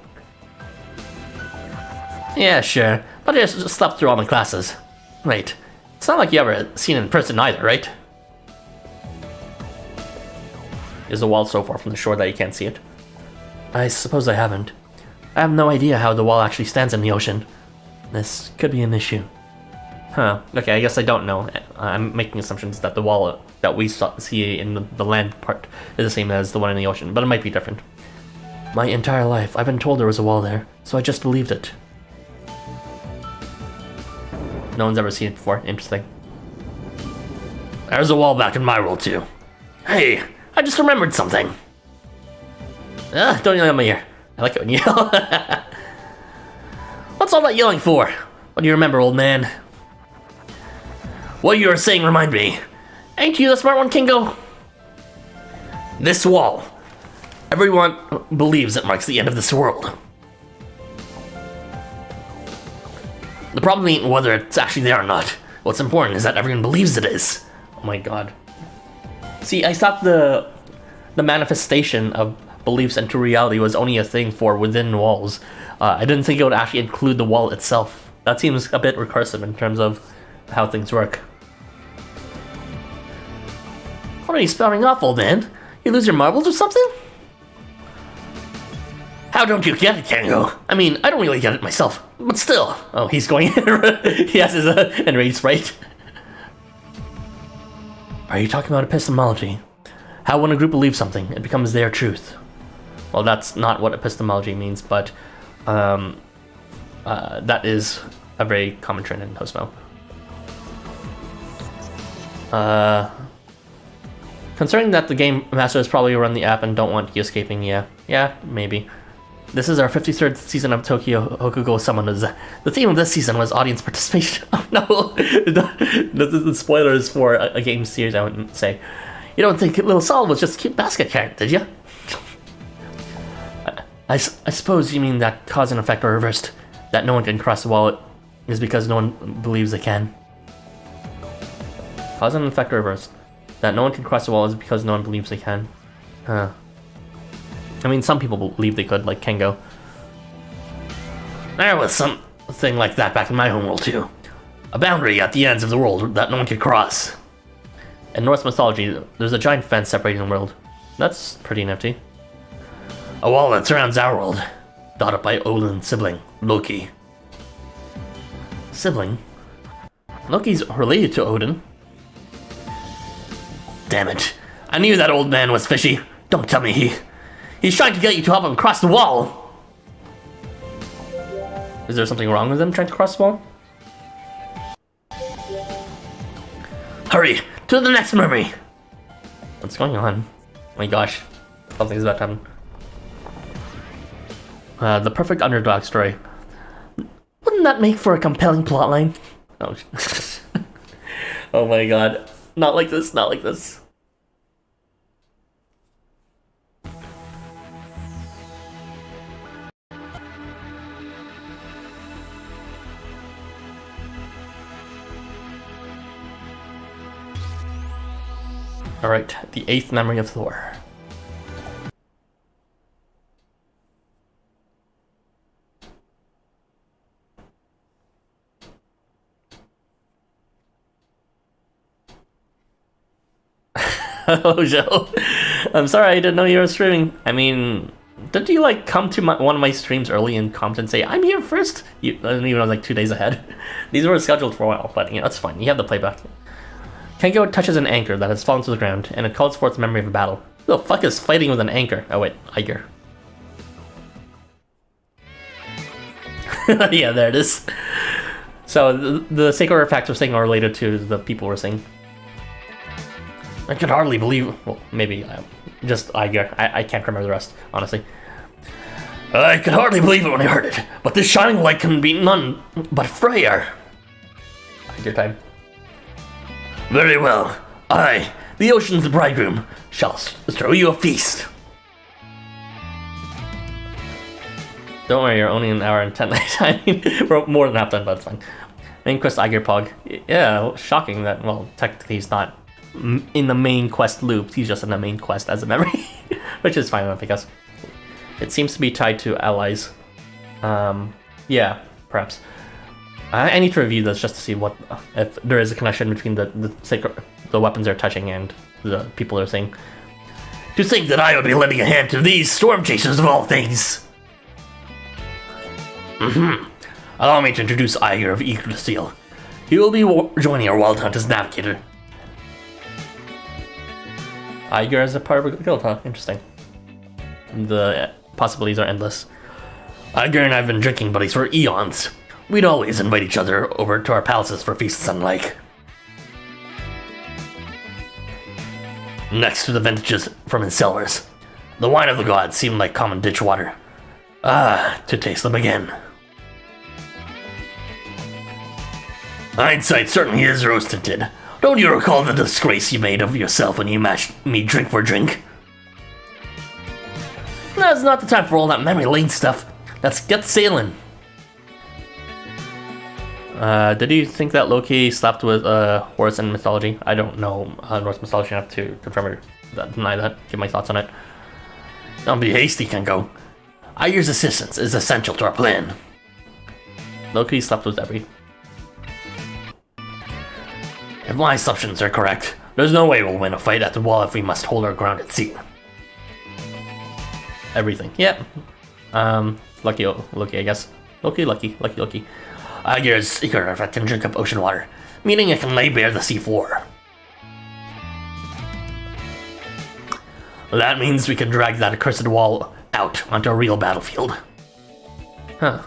Yeah, sure, but I just slept through all my classes. Wait, it's not like you ever seen it in person either, right? Is the wall so far from the shore that you can't see it? I suppose I haven't. I have no idea how the wall actually stands in the ocean. This could be an issue. Huh, okay, I guess I don't know. I'm making assumptions that the wall that we see in the land part is the same as the one in the ocean, but it might be different. My entire life, I've been told there was a wall there, so I just believed it. No one's ever seen it before. Interesting. There's a wall back in my world, too. Hey, I just remembered something. Don't yell at my ear. I like it when you yell. What's all that yelling for? What do you remember, old man? What you were saying remind me. Ain't you the smart one, Kengo? This wall. Everyone believes it marks the end of this world. The problem ain't whether it's actually there or not. What's important is that everyone believes it is. Oh my god. See, I thought the manifestation of beliefs into reality was only a thing for within walls. I didn't think it would actually include the wall itself. That seems a bit recursive in terms of how things work. What are you spouting off, old man? You lose your marbles or something? How don't you get it, Kengo? I mean, I don't really get it myself, but still. Oh, he's going he has his enraged sprite. Are you talking about epistemology? How when a group believes something, it becomes their truth. Well, that's not what epistemology means, but that is a very common trend in Housamo. Considering that the game masters probably run the app and don't want you escaping, yeah, maybe. This is our 53rd season of Tokyo Hokugo Samona's. The theme of this season was audience participation. Oh no! The spoilers for a game series, I wouldn't say. You don't think Little Sol was just a cute basket carrot, did you? I suppose you mean that cause and effect are reversed. That no one can cross the wall is because no one believes they can. Cause and effect are reversed. That no one can cross the wall is because no one believes they can. Huh. I mean, some people believe they could, like Kengo. There was something like that back in my homeworld too. A boundary at the ends of the world that no one could cross. In Norse mythology, there's a giant fence separating the world. That's pretty nifty. A wall that surrounds our world, dotted by Odin's sibling, Loki. Sibling? Loki's related to Odin. Damn it. I knew that old man was fishy. Don't tell me he's trying to get you to help him cross the wall. Is there something wrong with him trying to cross the wall? Hurry, to the next memory. What's going on? Oh my gosh, something's about to happen. The perfect underdog story. Wouldn't that make for a compelling plotline? Oh, oh my god. Not like this, not like this. Alright, the 8th memory of Thor. Hello, Joe. I'm sorry I didn't know you were streaming. I mean, did you like come to one of my streams early and comment and say, I'm here first? I didn't even know, like 2 days ahead. These were scheduled for a while, but you know, it's fine. You have the playback. Kengo touches an anchor that has fallen to the ground, and it calls forth the memory of a battle. Who the fuck is fighting with an anchor? Oh wait, Aegir. Yeah, there it is. So the sacred artifacts we're saying are related to the people we're saying. I could hardly believe. Well, maybe just Aegir. I can't remember the rest, honestly. I could hardly believe it when I heard it, but this shining light can be none but Freyr. Aegir time. Very well. I, the ocean's bridegroom, shall throw you a feast. Don't worry, you're only an hour and 10 late. I mean, we're more than half done, but it's fine. Main quest Aegir Pog. Yeah, well, shocking that, well, technically he's not in the main quest loop. He's just in the main quest as a memory, which is fine enough, I guess. It seems to be tied to allies. Yeah, perhaps. I need to review this just to see what if there is a connection between the weapons they're touching and the people they're seeing. To think that I would be lending a hand to these storm chasers of all things. Allow me to introduce Aegir of Ikebukuro. He will be joining our wild hunt as navigator. Aegir is a part of a guild, huh? Interesting. The possibilities are endless. Aegir and I have been drinking buddies for eons. We'd always invite each other over to our palaces for feasts and like. Next to the vintages from his cellars. The wine of the gods seemed like common ditch water. Ah, to taste them again. Hindsight certainly is rose-tinted. Don't you recall the disgrace you made of yourself when you matched me drink for drink? Now's not the time for all that memory lane stuff. Let's get sailing. Did you think that Loki slept with Horus in mythology? I don't know Norse mythology enough to confirm or deny that. Give my thoughts on it. Don't be hasty, Kengo. Aegir's assistance is essential to our plan. Loki slept with every. If my assumptions are correct, there's no way we'll win a fight at the wall if we must hold our ground at sea. Everything. Yep. Lucky, I guess. Lucky. Aegir's secret artifact can drink up ocean water, meaning it can lay bare the sea floor. That means we can drag that accursed wall out onto a real battlefield. Huh.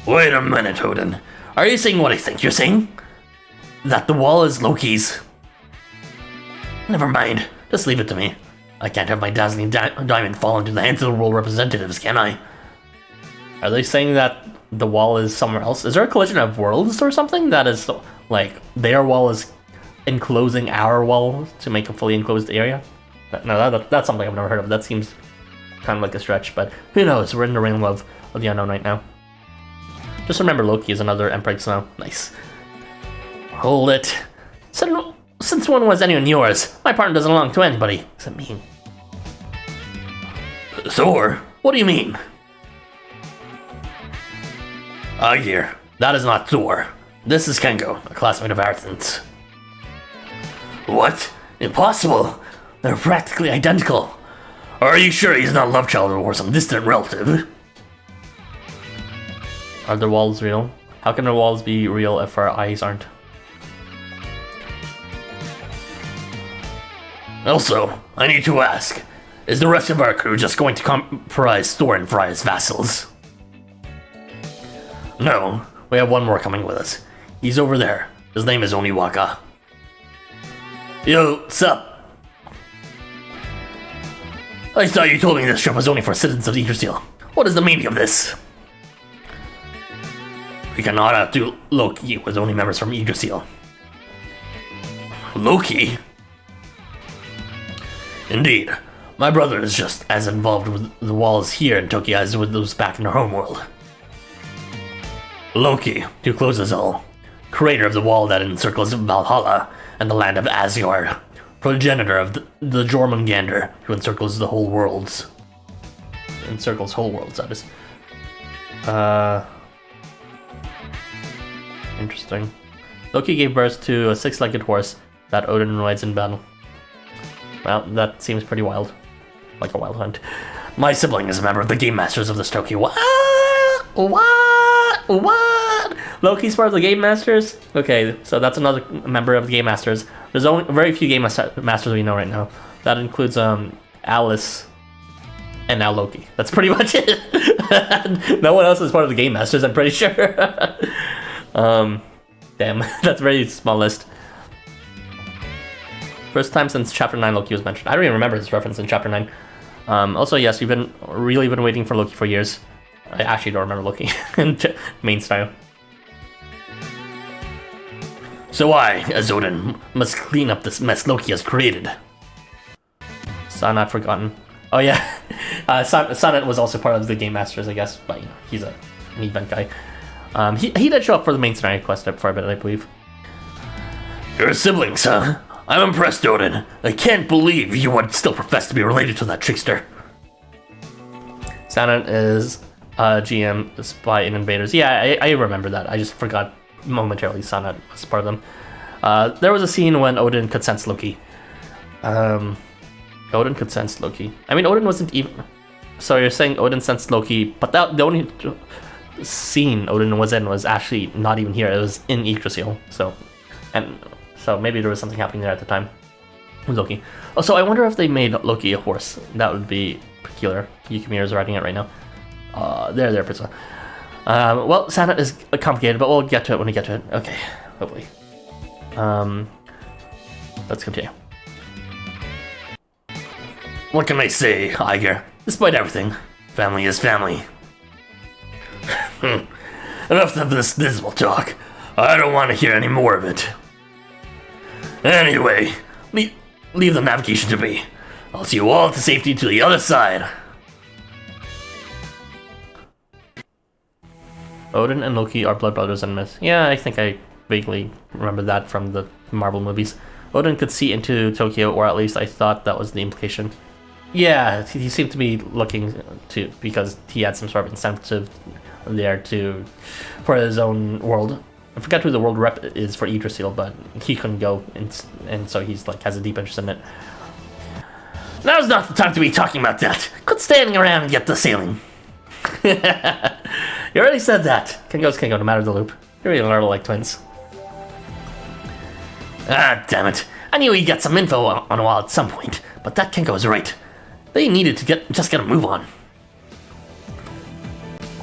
Wait a minute, Odin. Are you saying what I think you're saying? That the wall is Loki's? Never mind. Just leave it to me. I can't have my dazzling diamond fall into the hands of the world representatives, can I? Are they saying that the wall is somewhere else? Is there a collision of worlds or something that is like their wall is enclosing our wall to make a fully enclosed area? No, that's something I've never heard of. That seems kind of like a stretch, but who knows? We're in the realm of the unknown right now. Just remember, Loki is another Emperor Snow. Nice. Hold it. Since when was anyone yours? My partner doesn't belong to anybody except me. Thor? What do you mean? Aegir, that is not Thor. This is Kengo, a classmate of Arthan's. What? Impossible! They're practically identical. Are you sure he's not a love child or some distant relative? Are the walls real? How can the walls be real if our eyes aren't? Also, I need to ask, is the rest of our crew just going to comprise Thor and Fry as vassals? No, we have one more coming with us. He's over there. His name is Oniwaka. Yo, sup? I thought you told me this trip was only for citizens of Yggdrasil. What is the meaning of this? We cannot outdo Loki with only members from Yggdrasil. Loki? Indeed. My brother is just as involved with the walls here in Tokyo as with those back in their homeworld. Loki, to close us all, creator of the wall that encircles Valhalla and the land of Asgard, progenitor of the Jormungandr, who encircles the whole worlds. Encircles whole worlds, that is. Interesting. Loki gave birth to a six-legged horse that Odin rides in battle. Well, that seems pretty wild. Like a wild hunt. My sibling is a member of the Game Masters of the Stokie. What? Loki's part of the Game Masters? Okay, so that's another member of the Game Masters. There's only very few Game Masters we know right now. That includes Alice and now Loki. That's pretty much it. No one else is part of the Game Masters, I'm pretty sure. Damn, that's a very small list. First time since Chapter 9 Loki was mentioned. I don't even remember this reference in Chapter 9. Also, yes, we've really been waiting for Loki for years. I actually don't remember Loki in main style. So I, as Odin, must clean up this mess Loki has created. Sonat forgotten. Oh yeah, Sonat was also part of the Game Masters, I guess, but you know, he's an event guy. He did show up for the main scenario quest for a bit, I believe. You're siblings, huh? I'm impressed, Odin. I can't believe you would still profess to be related to that trickster. Sonat is GM spy in Invaders. Yeah, I remember that. I just forgot momentarily Sonat was part of them. There was a scene when Odin could sense Loki. Odin could sense Loki. I mean, Odin wasn't even... So you're saying Odin sensed Loki, but the only scene Odin was in was actually not even here. It was in Yggdrasil. So maybe there was something happening there at the time with Loki. Oh, so I wonder if they made Loki a horse. That would be peculiar. Yukimura is writing it right now. There, Priscilla. Well, Sonat is complicated, but we'll get to it when we get to it. Okay, hopefully. Let's continue. What can I say, Aegir? Despite everything, family is family. Enough of this dismal talk. I don't want to hear any more of it. Anyway, leave the navigation to me. I'll see you all to safety to the other side. Odin and Loki are blood brothers and myths. Yeah, I think I vaguely remember that from the Marvel movies. Odin could see into Tokyo, or at least I thought that was the implication. Yeah, he seemed to be looking to, because he had some sort of incentive there for his own world. I forgot who the world rep is for Yggdrasil, but he couldn't go, and so he's like has a deep interest in it. Now's not the time to be talking about that. Quit standing around and get to sailing. You already said that. Kengo's Kengo, no matter the loop. You really are like twins. Ah, damn it. I knew he'd get some info on a while at some point, but that Kengo was right. They needed to just get a move on.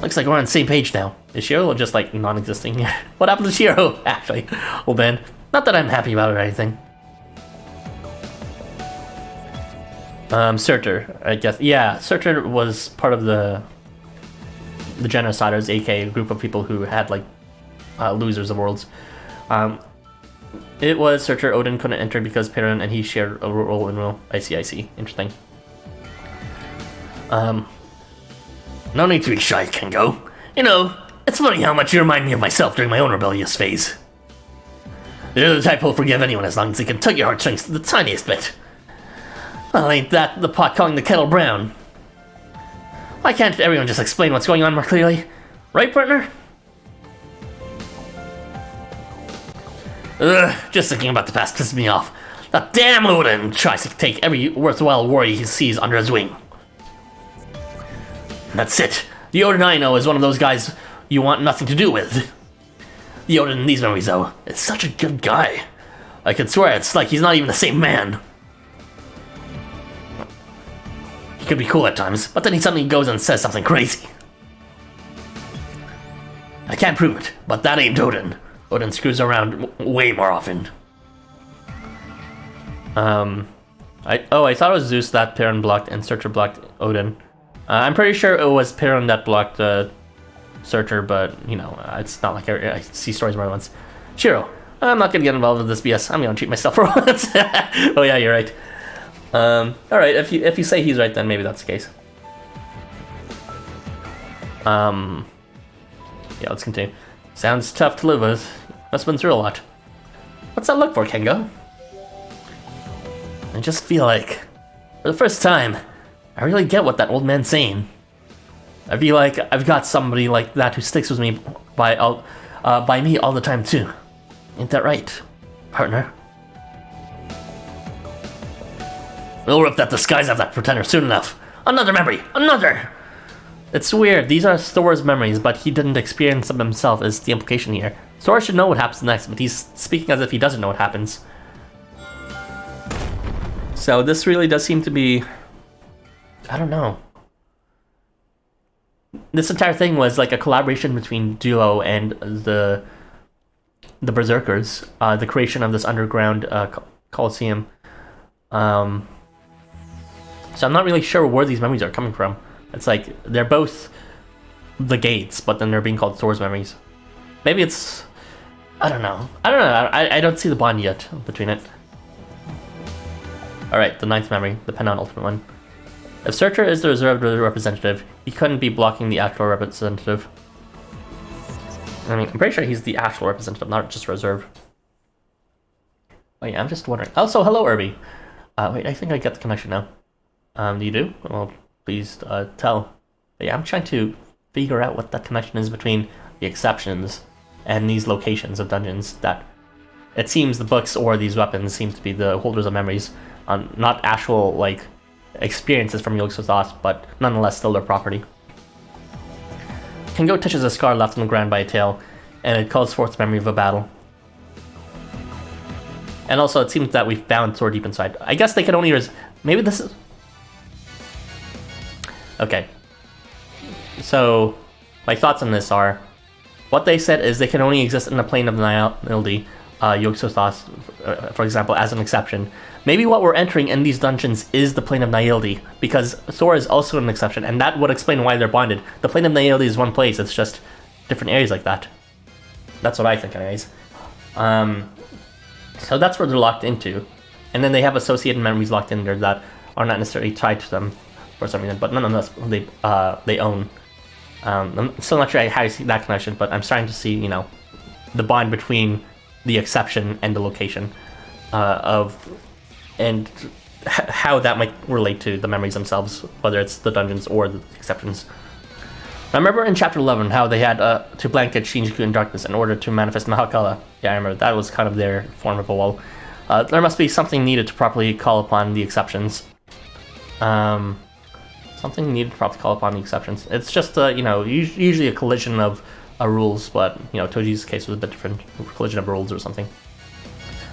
Looks like we're on the same page now. Is Shiro just like non-existing here? What happened to Shiro, actually? Well, Ben, not that I'm happy about it or anything. Surtur, I guess. Yeah, Surtur was part of the Genociders, aka a group of people who had like losers of worlds. It was Surtur. Odin couldn't enter because Perun and he shared a role in Will. I see. Interesting. No need to be shy, Kengo. You know, it's funny how much you remind me of myself during my own rebellious phase. You're the type who'll forgive anyone as long as they can tug your heartstrings to the tiniest bit. Well, ain't that the pot calling the kettle brown? Why can't everyone just explain what's going on more clearly? Right, partner? Ugh, just thinking about the past pisses me off. That damn Odin tries to take every worthwhile warrior he sees under his wing. That's it. The Odin I know is one of those guys you want nothing to do with. The Odin in these memories, though, is such a good guy. I could swear it's like he's not even the same man. He could be cool at times, but then he suddenly goes and says something crazy. I can't prove it, but that ain't Odin. Odin screws around way more often. I thought it was Zeus that Perun blocked and Surtur blocked Odin. I'm pretty sure it was Perun that blocked Surtur, but you know, it's not like I see stories more than once. Shiro, I'm not gonna get involved with this BS. I'm gonna treat myself for once. Oh yeah, you're right. All right, if you say he's right, then maybe that's the case. Yeah, let's continue. Sounds tough to live with. Must have been through a lot. What's that look for, Kengo? I just feel like, for the first time, I really get what that old man's saying. I feel like I've got somebody like that who sticks with me by me all the time too. Ain't that right, partner? We'll rip that disguise off that pretender soon enough. Another memory! Another! It's weird. These are Thor's memories, but he didn't experience them himself, is the implication here. Thor should know what happens next, but he's speaking as if he doesn't know what happens. So this really does seem to be... I don't know. This entire thing was like a collaboration between Duo and the Berserkers, the creation of this underground coliseum. So I'm not really sure where these memories are coming from. It's like they're both the gates, but then they're being called Thor's memories. Maybe it's... I don't know. I don't see the bond yet between it. Alright, the 9th memory, the penultimate one. If Searcher is the reserved representative, he couldn't be blocking the actual representative. I mean, I'm pretty sure he's the actual representative, not just reserve. Oh yeah, I'm just wondering. Also, hello, Irby. Wait, I think I get the connection now. Do you do? Well, please tell. But yeah, I'm trying to figure out what that connection is between the exceptions and these locations of dungeons that it seems the books or these weapons seem to be the holders of memories, not actual, like, experiences from Yolks of Thought, but nonetheless still their property. Kengo touches a scar left on the ground by a tail, and it calls forth the memory of a battle. And also, it seems that we found Sword deep inside. I guess they can only maybe this is... Okay. So, my thoughts on this are... What they said is they can only exist in the plane of Nihility, Yolks of Thought, for example, as an exception. Maybe what we're entering in these dungeons is the plane of Nihility, because Thor is also an exception, and that would explain why they're bonded. The plane of Nihility is one place, it's just different areas like that. That's what I think, anyways. So that's where they're locked into. And then they have associated memories locked in there that are not necessarily tied to them for some reason, but nonetheless, they own. I'm still not sure how to see that connection, but I'm starting to see, you know, the bond between the exception and the location and how that might relate to the memories themselves, whether it's the dungeons or the exceptions. I remember in chapter 11 how they had to blanket Shinjuku in darkness in order to manifest Mahakala. Yeah, I remember that was kind of their form of a wall. There must be something needed to properly call upon the exceptions. Something needed to properly call upon the exceptions. It's just, you know, usually a collision of rules, but, you know, Toji's case was a bit different. A collision of rules or something.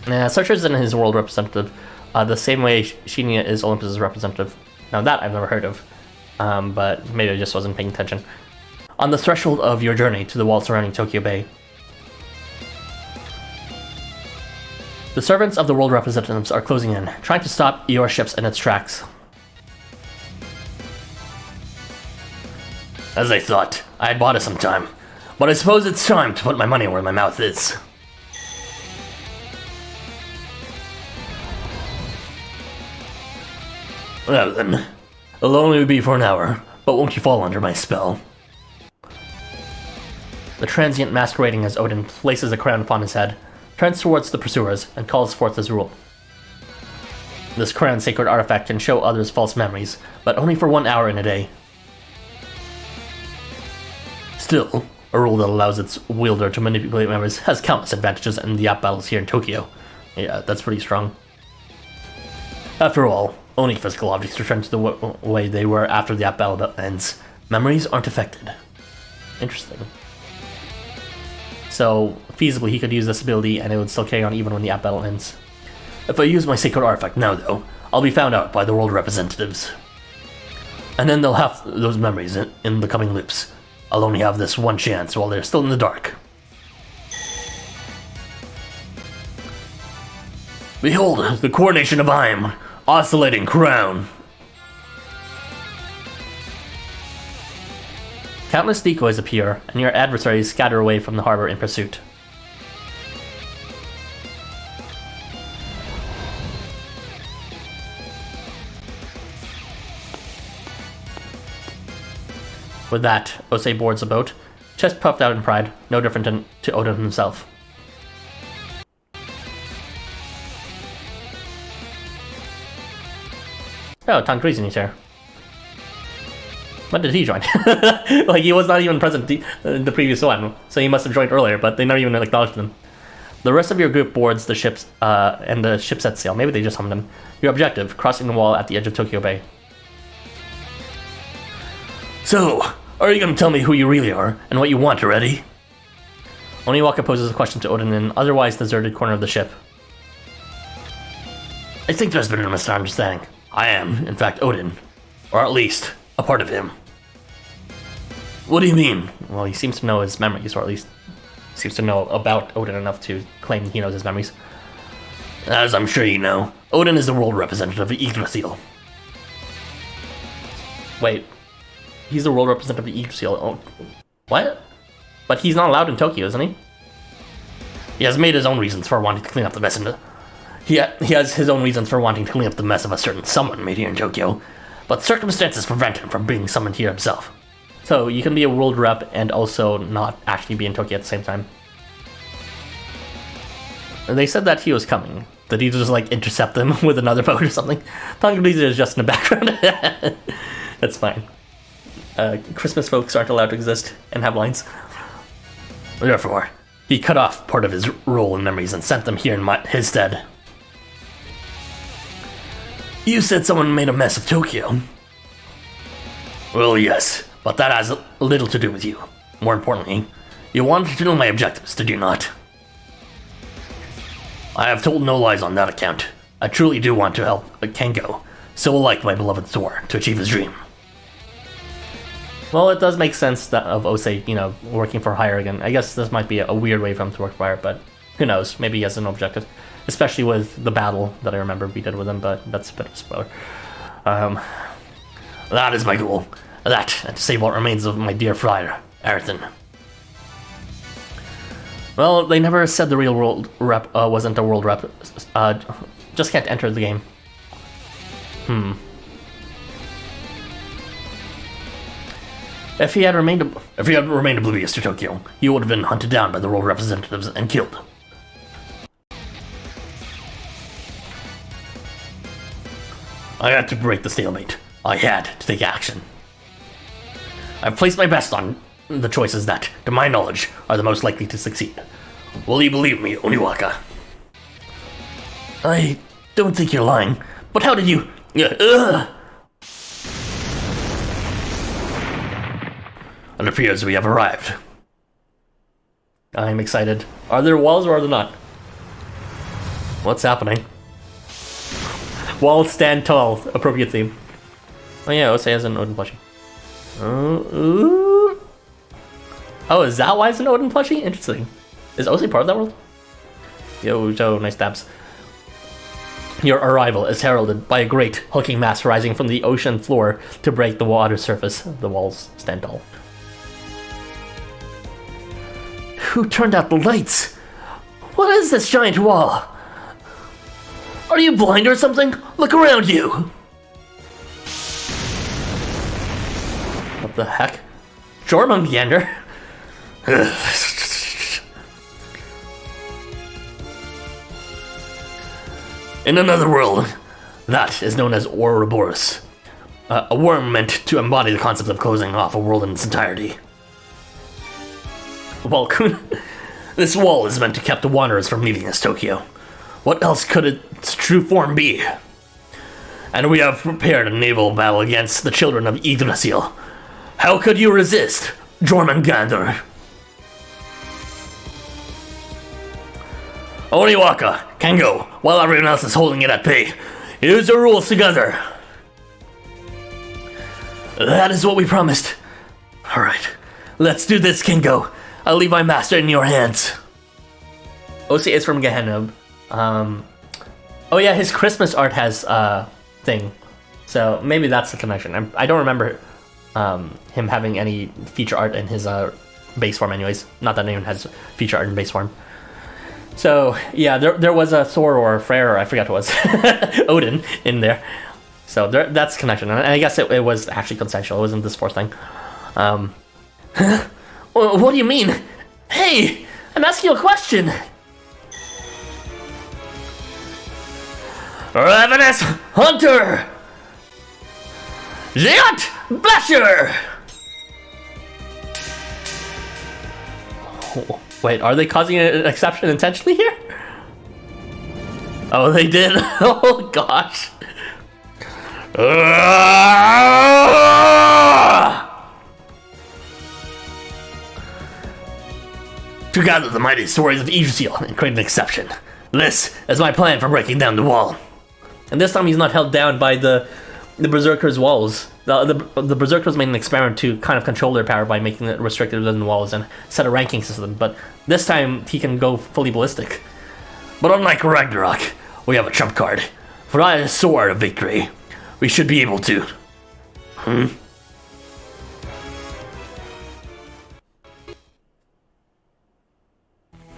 Searcher's in his world representative, the same way Shinya is Olympus' representative. Now that I've never heard of, but maybe I just wasn't paying attention. On the threshold of your journey to the wall surrounding Tokyo Bay, the servants of the world representatives are closing in, trying to stop your ships in its tracks. As I thought, I had bought it some time, but I suppose it's time to put my money where my mouth is. Well then, it'll only be for an hour, but won't you fall under my spell? The transient masquerading as Odin places a crown upon his head, turns towards the pursuers, and calls forth his rule. This crown sacred artifact can show others false memories, but only for 1 hour in a day. Still, a rule that allows its wielder to manipulate memories has countless advantages in the app battles here in Tokyo. Yeah, that's pretty strong. After all, only physical objects return to the way they were after the app battle ends. Memories aren't affected. Interesting. So, feasibly, he could use this ability and it would still carry on even when the app battle ends. If I use my sacred artifact now, though, I'll be found out by the world representatives. And then they'll have those memories in the coming loops. I'll only have this one chance while they're still in the dark. Behold, the coronation of Heim, oscillating crown. Countless decoys appear, and your adversaries scatter away from the harbor in pursuit. With that, Osei boards a boat, chest puffed out in pride, no different to Odin himself. Oh, Tankree's here. When did he join? Like, he was not even present in the previous one, so he must have joined earlier, but they never even acknowledged him. The rest of your group boards the ships, and the ship sets sail. Maybe they just summoned him. Your objective, crossing the wall at the edge of Tokyo Bay. So, Are you gonna tell me who you really are and what you want already? Oniwaka poses a question to Odin in an otherwise deserted corner of the ship. I think there's been a misunderstanding. I am, in fact, Odin. Or at least, a part of him. What do you mean? Well, he seems to know his memories, or at least seems to know about Odin enough to claim he knows his memories. As I'm sure you know, Odin is the world representative of Yggdrasil. Wait, he's the world representative of Yggdrasil. Oh, what? But he's not allowed in Tokyo, isn't he? He has made his own reasons for wanting to clean up the mess He has his own reasons for wanting to clean up the mess of a certain someone made here in Tokyo, but circumstances prevent him from being summoned here himself. So you can be a world rep and also not actually be in Tokyo at the same time. And they said that he was coming. Did he just like intercept them with another boat or something? Tongalese is just in the background. That's fine. Christmas folks aren't allowed to exist and have lines. Therefore, he cut off part of his role and memories and sent them here in his stead. You said someone made a mess of Tokyo. Well, yes, but that has little to do with you. More importantly, you wanted to know my objectives, did you not? I have told no lies on that account. I truly do want to help Kengo, so like my beloved Thor, to achieve his dream. Well, it does make sense that of Osei, you know, working for hire again. I guess this might be a weird way for him to work for hire, but who knows? Maybe he has an objective. Especially with the battle that I remember we did with him, but that's a bit of a spoiler. That is my goal. That, and to save what remains of my dear friar, Aerthin. Well, they never said the real world rep wasn't a world rep. Just can't enter the game. If he had remained oblivious to Tokyo, he would have been hunted down by the world representatives and killed. I had to break the stalemate. I had to take action. I've placed my best on the choices that, to my knowledge, are the most likely to succeed. Will you believe me, Oniwaka? I don't think you're lying, but how did you... It appears we have arrived. I'm excited. Are there walls or are there not? What's happening? Walls stand tall. Appropriate theme. Oh yeah, Osei has an Odin plushie. Oh, is that why it's an Odin plushie? Interesting. Is Osei part of that world? Yo, Joe, nice stabs. Your arrival is heralded by a great hulking mass rising from the ocean floor to break the water surface. The walls stand tall. Who turned out the lights? What is this giant wall? Are you blind or something? Look around you! What the heck? Jormungandr? In another world, that is known as Ouroboros. A worm meant to embody the concept of closing off a world in its entirety. Well, this wall is meant to keep the wanderers from leaving this Tokyo. What else could its true form be? And we have prepared a naval battle against the children of Yggdrasil. How could you resist, Jormungandr? Oniwaka, Kengo, while everyone else is holding it at bay, use the rules together. That is what we promised. Alright, let's do this, Kengo. I'll leave my master in your hands. Osei is from Gehenna. Oh yeah, his Christmas art has thing, so maybe that's the connection. I don't remember him having any feature art in his base form, anyways. Not that anyone has feature art in base form. So yeah, there was a Thor or a Freyr, or I forgot what it was, Odin in there. So that's connection, and I guess it was actually consensual. It wasn't this fourth thing. What do you mean? Hey, I'm asking you a question. Ravenous Hunter! Giant Basher! Oh, wait, are they causing an exception intentionally here? Oh, they did? Oh, gosh. to gather the mighty stories of Yggdrasil and create an exception. This is my plan for breaking down the wall. And this time he's not held down by the Berserker's walls. The Berserkers made an experiment to kind of control their power by making it restricted within the walls and set a ranking system, but this time he can go fully ballistic. But unlike Ragnarok, we have a trump card. For I have a sword of victory. We should be able to.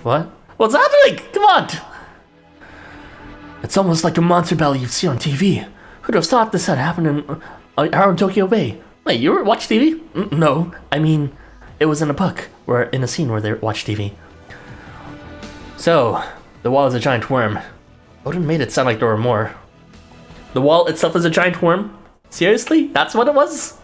What? What's happening? Come on! It's almost like a monster battle you see on TV. Who'd have thought this had happened in around Tokyo Bay? Wait, you watch TV? No, I mean, it was in a book, where in a scene where they watch TV. So, the wall is a giant worm. Odin made it sound like there were more. The wall itself is a giant worm? Seriously? That's what it was?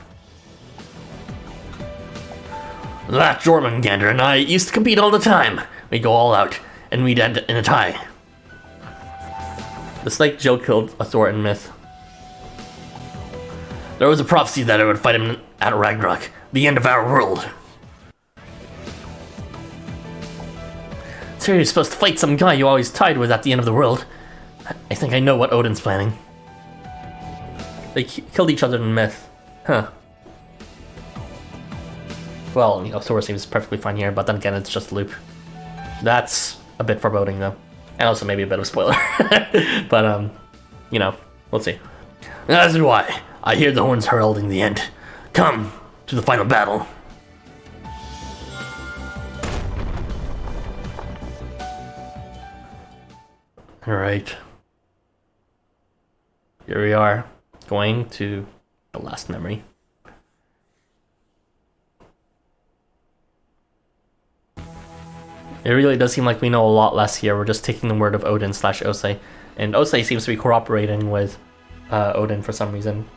That Jormungandr and I used to compete all the time. We'd go all out, and we'd end in a tie. The snake Joe killed a Thor in myth. There was a prophecy that I would fight him at Ragnarok, the end of our world. So you're supposed to fight some guy you always tied with at the end of the world. I think I know what Odin's planning. They killed each other in myth. Huh. Well, you know, Thor seems perfectly fine here, but then again, it's just a loop. That's a bit foreboding, though. And also maybe a bit of a spoiler. But, you know, we'll see. As do I. I hear the horns heralding the end. Come to the final battle. Alright. Here we are, going to the last memory. It really does seem like we know a lot less here. We're just taking the word of Odin / Osei. And Osei seems to be cooperating with Odin for some reason.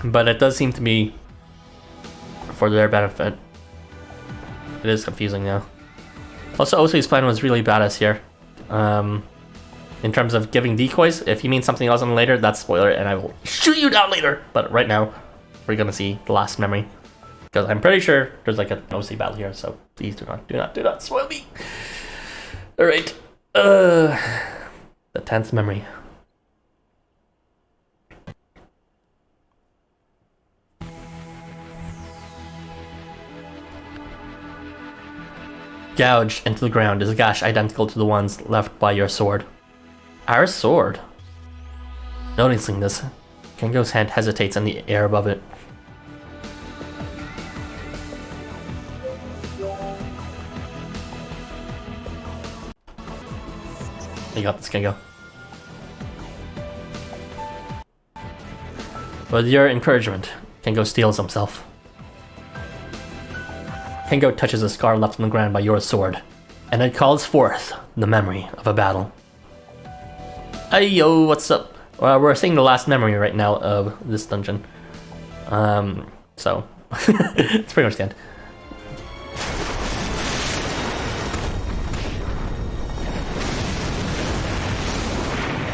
But it does seem to be for their benefit. It is confusing though. Also, Osei's plan was really badass here. In terms of giving decoys, if he means something else on later, that's spoiler, and I will shoot you down later. But right now, we're gonna see the last memory. Because I'm pretty sure there's like an OC battle here, so please do not spoil me. Alright. The 10th memory. Gouged into the ground is a gash identical to the ones left by your sword. Our sword? Noticing this, Kengo's hand hesitates in the air above it. You got this, Kengo. With your encouragement, Kengo steels himself. Kengo touches a scar left on the ground by your sword, and it calls forth the memory of a battle. Hey yo, what's up? Well, we're seeing the last memory right now of this dungeon. So, it's pretty much the end.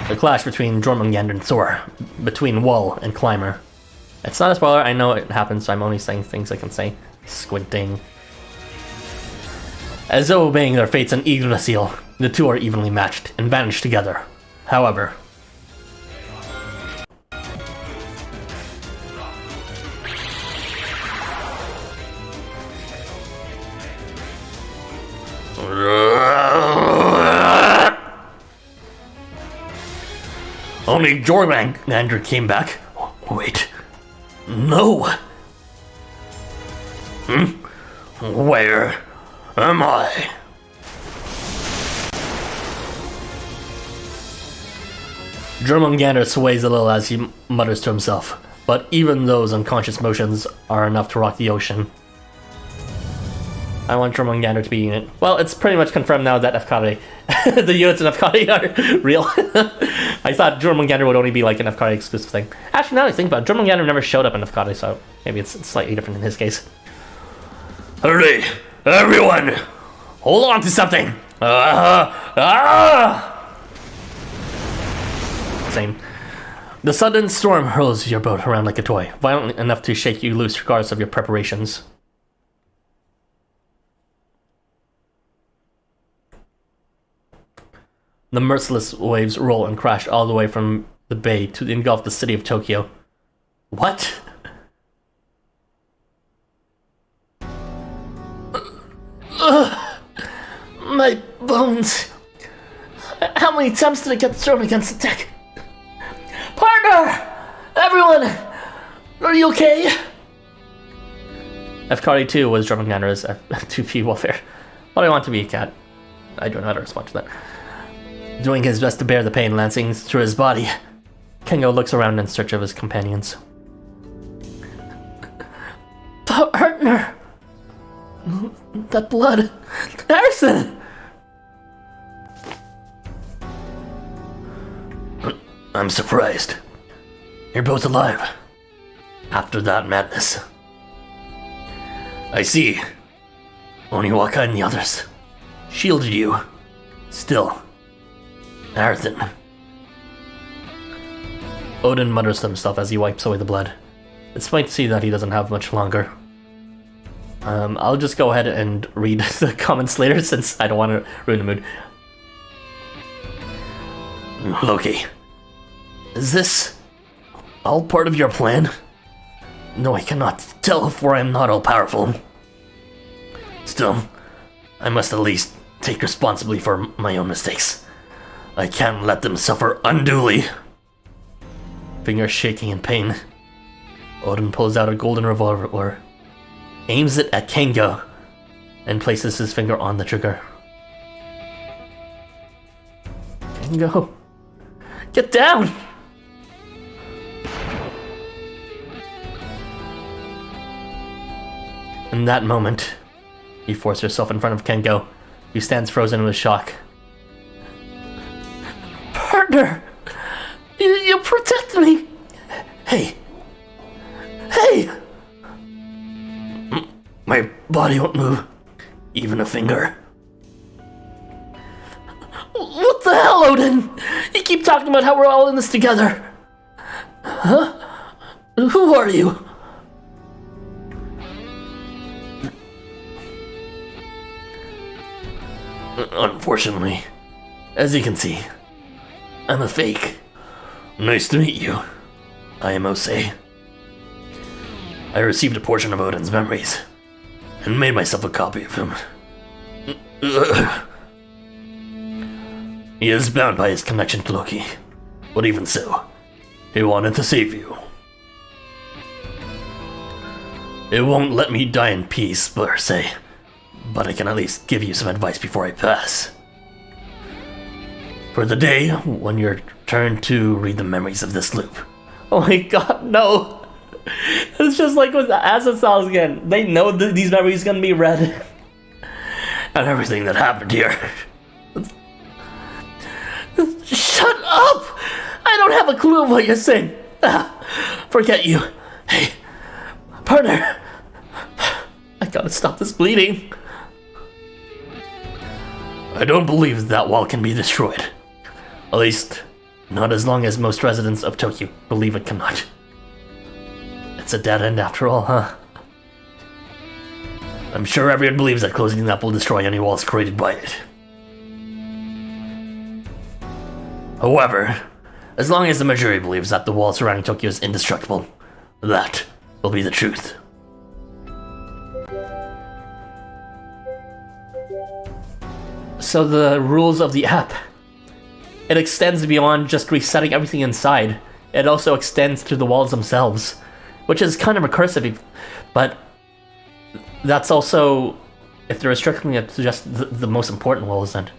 The clash between Jormungandr and Thor, between Wall and Climber. It's not a spoiler, I know it happens, so I'm only saying things I can say. Squinting. As though obeying their fates in Yggdrasil, the two are evenly matched and vanish together. However, only Jormungandr came back. Wait. No. Where am I? Jormungandr sways a little as he mutters to himself, but even those unconscious motions are enough to rock the ocean. I want Jormungandr to be a unit. Well, it's pretty much confirmed now that Afkari, the units in Afkari are real. I thought Jormungandr would only be like an Afkari exclusive thing. Actually, now that I think about it, Jormungandr never showed up in Afkari, so maybe it's slightly different in his case. Hurry! Everyone! Hold on to something! Same. The sudden storm hurls your boat around like a toy, violent enough to shake you loose regardless of your preparations. The merciless waves roll and crash all the way from the bay to engulf the city of Tokyo. What? My bones. How many times did I get thrown against the deck? Partner! Everyone! Are you okay? Afkari too was drumming on his F2P welfare. But I want to be a cat. I don't know how to respond to that. Doing his best to bear the pain lancing through his body, Kengo looks around in search of his companions. Partner! That blood! Harrison! I'm surprised. You're both alive. After that madness. I see. Oniwaka and the others shielded you. Still. Arthan. Odin mutters to himself as he wipes away the blood. It's fine to see that he doesn't have much longer. I'll just go ahead and read the comments later since I don't want to ruin the mood. Loki. Is this all part of your plan? No, I cannot tell, for I am not all-powerful. Still, I must at least take responsibility for my own mistakes. I can't let them suffer unduly. Fingers shaking in pain, Odin pulls out a golden revolver, aims it at Kengo, and places his finger on the trigger. Kengo, get down! In that moment, he forced herself in front of Kengo, who stands frozen with shock. Partner! You protect me! Hey! Hey! My body won't move. Even a finger. What the hell, Odin? You keep talking about how we're all in this together. Huh? Who are you? Unfortunately, as you can see, I'm a fake. Nice to meet you. I am Ose. I received a portion of Odin's memories and made myself a copy of him. He is bound by his connection to Loki, but even so, he wanted to save you. It won't let me die in peace, per se, but I can at least give you some advice before I pass. For the day when your turn to read the memories of this loop. Oh my god, no! It's just like with the Acid Styles again. They know that these memories are gonna be read. And everything that happened here. Shut up! I don't have a clue of what you're saying. Forget you. Hey, partner. I gotta stop this bleeding. I don't believe that wall can be destroyed. At least, not as long as most residents of Tokyo believe it cannot. It's a dead end after all, huh? I'm sure everyone believes that closing that will destroy any walls created by it. However, as long as the majority believes that the wall surrounding Tokyo is indestructible, that will be the truth. So the rules of the app, it extends beyond just resetting everything inside. It also extends to the walls themselves, which is kind of recursive, but that's also, if they're restricting it to just the most important walls, then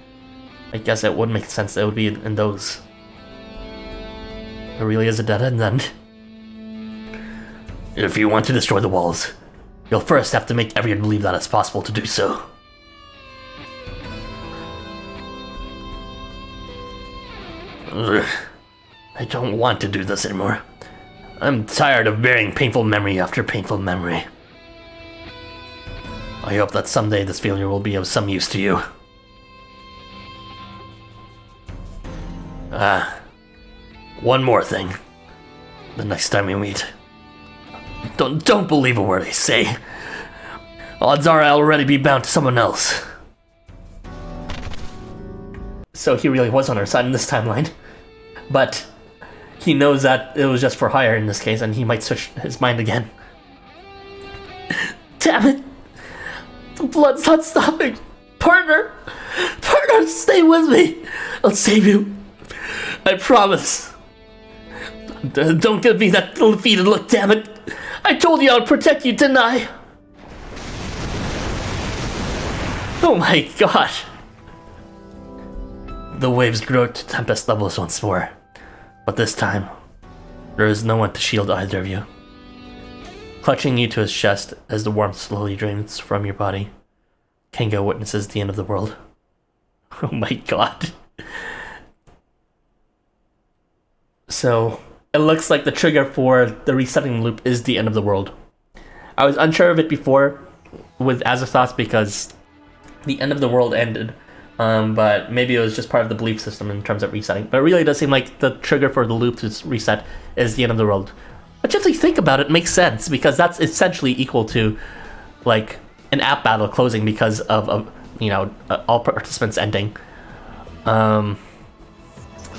I guess it would make sense that it would be in those. It really is a dead end then. If you want to destroy the walls, you'll first have to make everyone believe that it's possible to do so. Ugh. I don't want to do this anymore. I'm tired of bearing painful memory after painful memory. I hope that someday this failure will be of some use to you. One more thing. The next time we meet, don't believe a word I say. Odds are I'll already be bound to someone else. so he really was on our side in this timeline. But he knows that it was just for hire in this case, and he might switch his mind again. Damn it! The blood's not stopping! Partner! Partner, stay with me! I'll save you. I promise. Don't give me that defeated look, damn it! I told you I would protect you, didn't I? Oh my god. The waves grow to tempest levels once more. But this time, there is no one to shield either of you. Clutching you to his chest as the warmth slowly drains from your body, Kengo witnesses the end of the world. Oh my god. So, it looks like the trigger for the resetting loop is the end of the world. I was unsure of it before with Azathoth because the end of the world ended, but maybe it was just part of the belief system in terms of resetting. But it really does seem like the trigger for the loop to reset is the end of the world. Which, if you think about it, makes sense, because that's essentially equal to, like, an app battle closing because of all participants ending.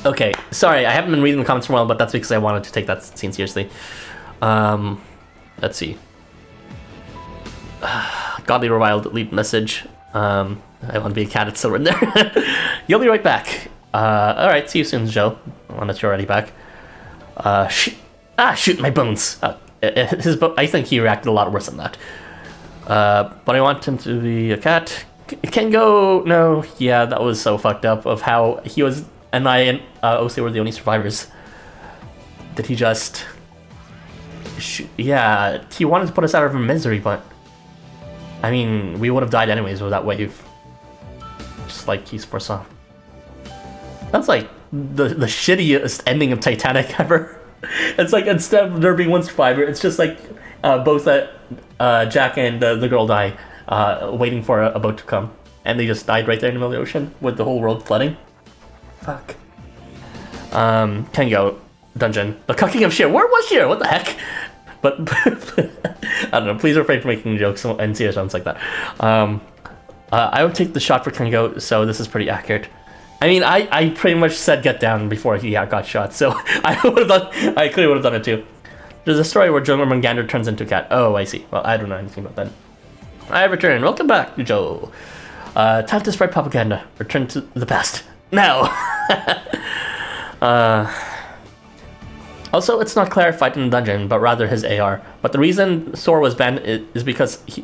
Okay, sorry, I haven't been reading the comments for a while, but that's because I wanted to take that scene seriously. Let's see. Godly reviled lead message. I want to be a cat, it's still written there. You'll be right back. Alright, see you soon, Joe. Unless you're already back. Shoot, my bones. I think he reacted a lot worse than that. But I want him to be a cat. Kengo, no, yeah, that was so fucked up of how he was, and I and Ose were the only survivors. Did he just... Yeah, he wanted to put us out of misery, but... I mean, we would have died anyways with that wave. Just like he's foresaw. That's like the shittiest ending of Titanic ever. It's like, instead of there being one survivor, it's just like both Jack and the girl die waiting for a boat to come. And they just died right there in the middle of the ocean with the whole world flooding. Fuck. Kengo dungeon. The cucking of Sheer. Where was Sheer? What the heck? But I don't know. Please refrain from making jokes and serious ones like that. I would take the shot for Kengo, so this is pretty accurate. I mean, I pretty much said get down before he got shot, so I clearly would have done it too. There's a story where Jormungandr turns into a cat. Oh, I see. Well, I don't know anything about that. I return. Welcome back, Joe. Time to spread propaganda. Return to the past. Now! Also, it's not clarified in the dungeon, but rather his AR. But the reason Thor was banned is because he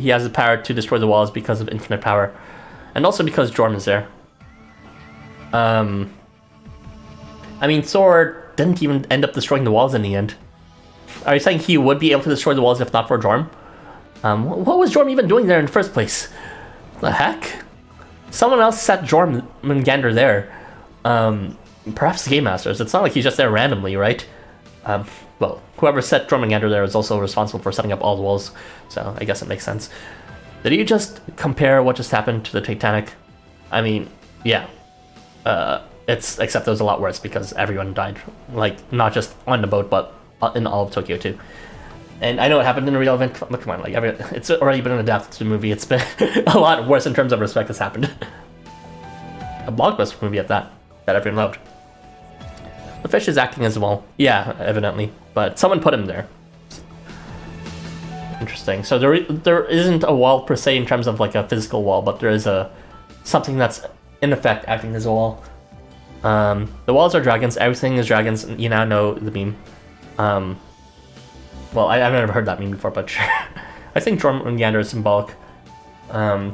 has the power to destroy the walls because of infinite power. And also because Jorm is there. I mean, Thor didn't even end up destroying the walls in the end. Are you saying he would be able to destroy the walls if not for Jorm? What was Jorm even doing there in the first place? The heck? Someone else set Jormungandr there. Perhaps the Game Masters. It's not like he's just there randomly, right? Well, whoever set Jormungandr there is also responsible for setting up all the walls, so I guess it makes sense. Did you just compare what just happened to the Titanic? I mean, yeah. Except it was a lot worse because everyone died. Like, not just on the boat, but in all of Tokyo too. And I know it happened in a real event. Look, come on, like it's already been adapted to the movie. It's been a lot worse in terms of respect that's happened. A blockbuster movie at that everyone loved. The fish is acting as well. Yeah, evidently, but someone put him there. Interesting. So there isn't a wall per se in terms of like a physical wall, but there is something that's in effect acting as a wall. The walls are dragons. Everything is dragons. You now know the meme. Well, I've never heard that meme before, but sure. I think Jormungandr is symbolic. I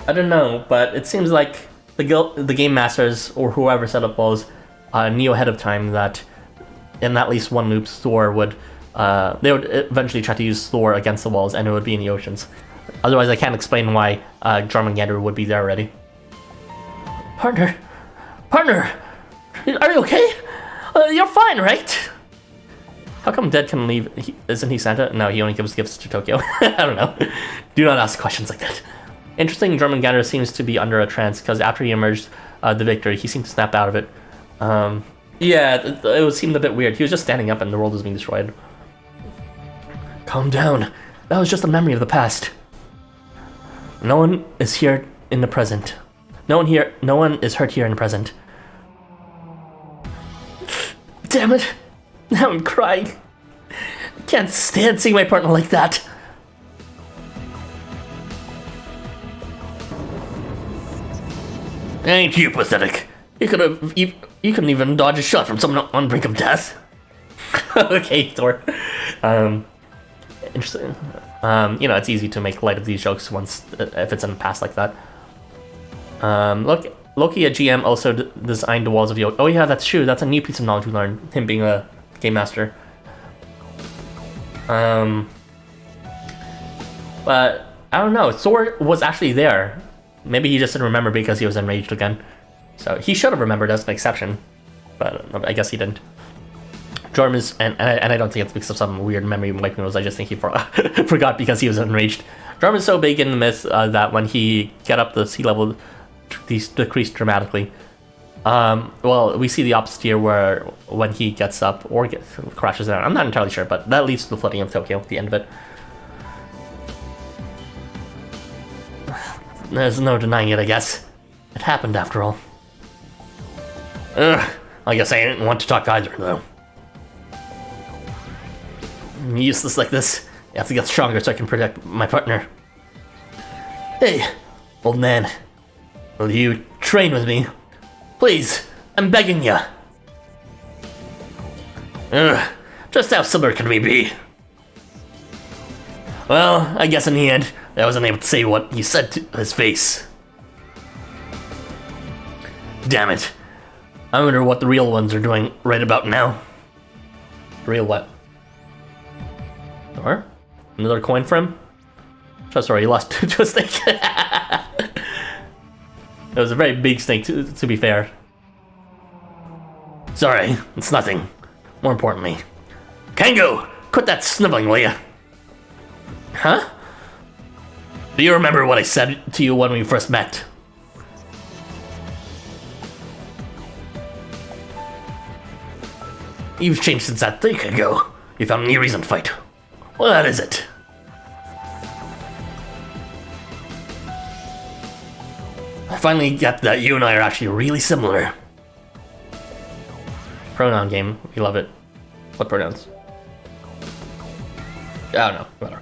don't know, but it seems like the Game Masters or whoever set up walls knew ahead of time that in at least one loop, Thor would they would eventually try to use Thor against the walls, and it would be in the oceans. Otherwise, I can't explain why Jormungandr would be there already. Partner, are you okay? You're fine, right? How come Dead can leave? Isn't he Santa? No, he only gives gifts to Tokyo. I don't know. Do not ask questions like that. Interesting, Jormungandr seems to be under a trance because after he emerged the victor, he seemed to snap out of it. Yeah, it seemed a bit weird. He was just standing up and the world was being destroyed. Calm down. That was just a memory of the past. No one is here in the present. No one is hurt here in the present. Damn it! Now I'm crying. I can't stand seeing my partner like that. Ain't you pathetic? You couldn't even dodge a shot from someone on the brink of death. Okay, Thor. Interesting. It's easy to make light of these jokes once if it's in the past like that. Loki, a GM, also designed the walls of Yoga. Oh yeah, that's true. That's a new piece of knowledge we learned. Him being a game master. But I don't know. Thor was actually there. Maybe he just didn't remember because he was enraged again. So he should have remembered as an exception, but I guess he didn't. Jorm is, and I don't think it's because of some weird memory wiping rules. I just think he forgot because he was enraged. Jorm is so big in the myth that when he get up, the sea level decreased dramatically. Well, we see the opposite here, where when he gets up or crashes down, I'm not entirely sure, but that leads to the flooding of Tokyo at the end of it. There's no denying it, I guess. It happened after all. I guess I didn't want to talk either, though. I'm useless like this. You have to get stronger so I can protect my partner. Hey, old man. Will you train with me? Please, I'm begging ya. Just how similar can we be? Well, I guess in the end, I wasn't able to say what he said to his face. Damn it. I wonder what the real ones are doing right about now. Real what? Or? Another coin for him? Oh, sorry, he lost to a snake. It was a very big snake, to be fair. Sorry, it's nothing. More importantly, Kengo, quit that sniveling, will ya? Huh? Do you remember what I said to you when we first met? You've changed since that day, Kengo. You found a new reason to fight. What is it? I finally get that you and I are actually really similar. Pronoun game. We love it. What pronouns? I don't know. Whatever.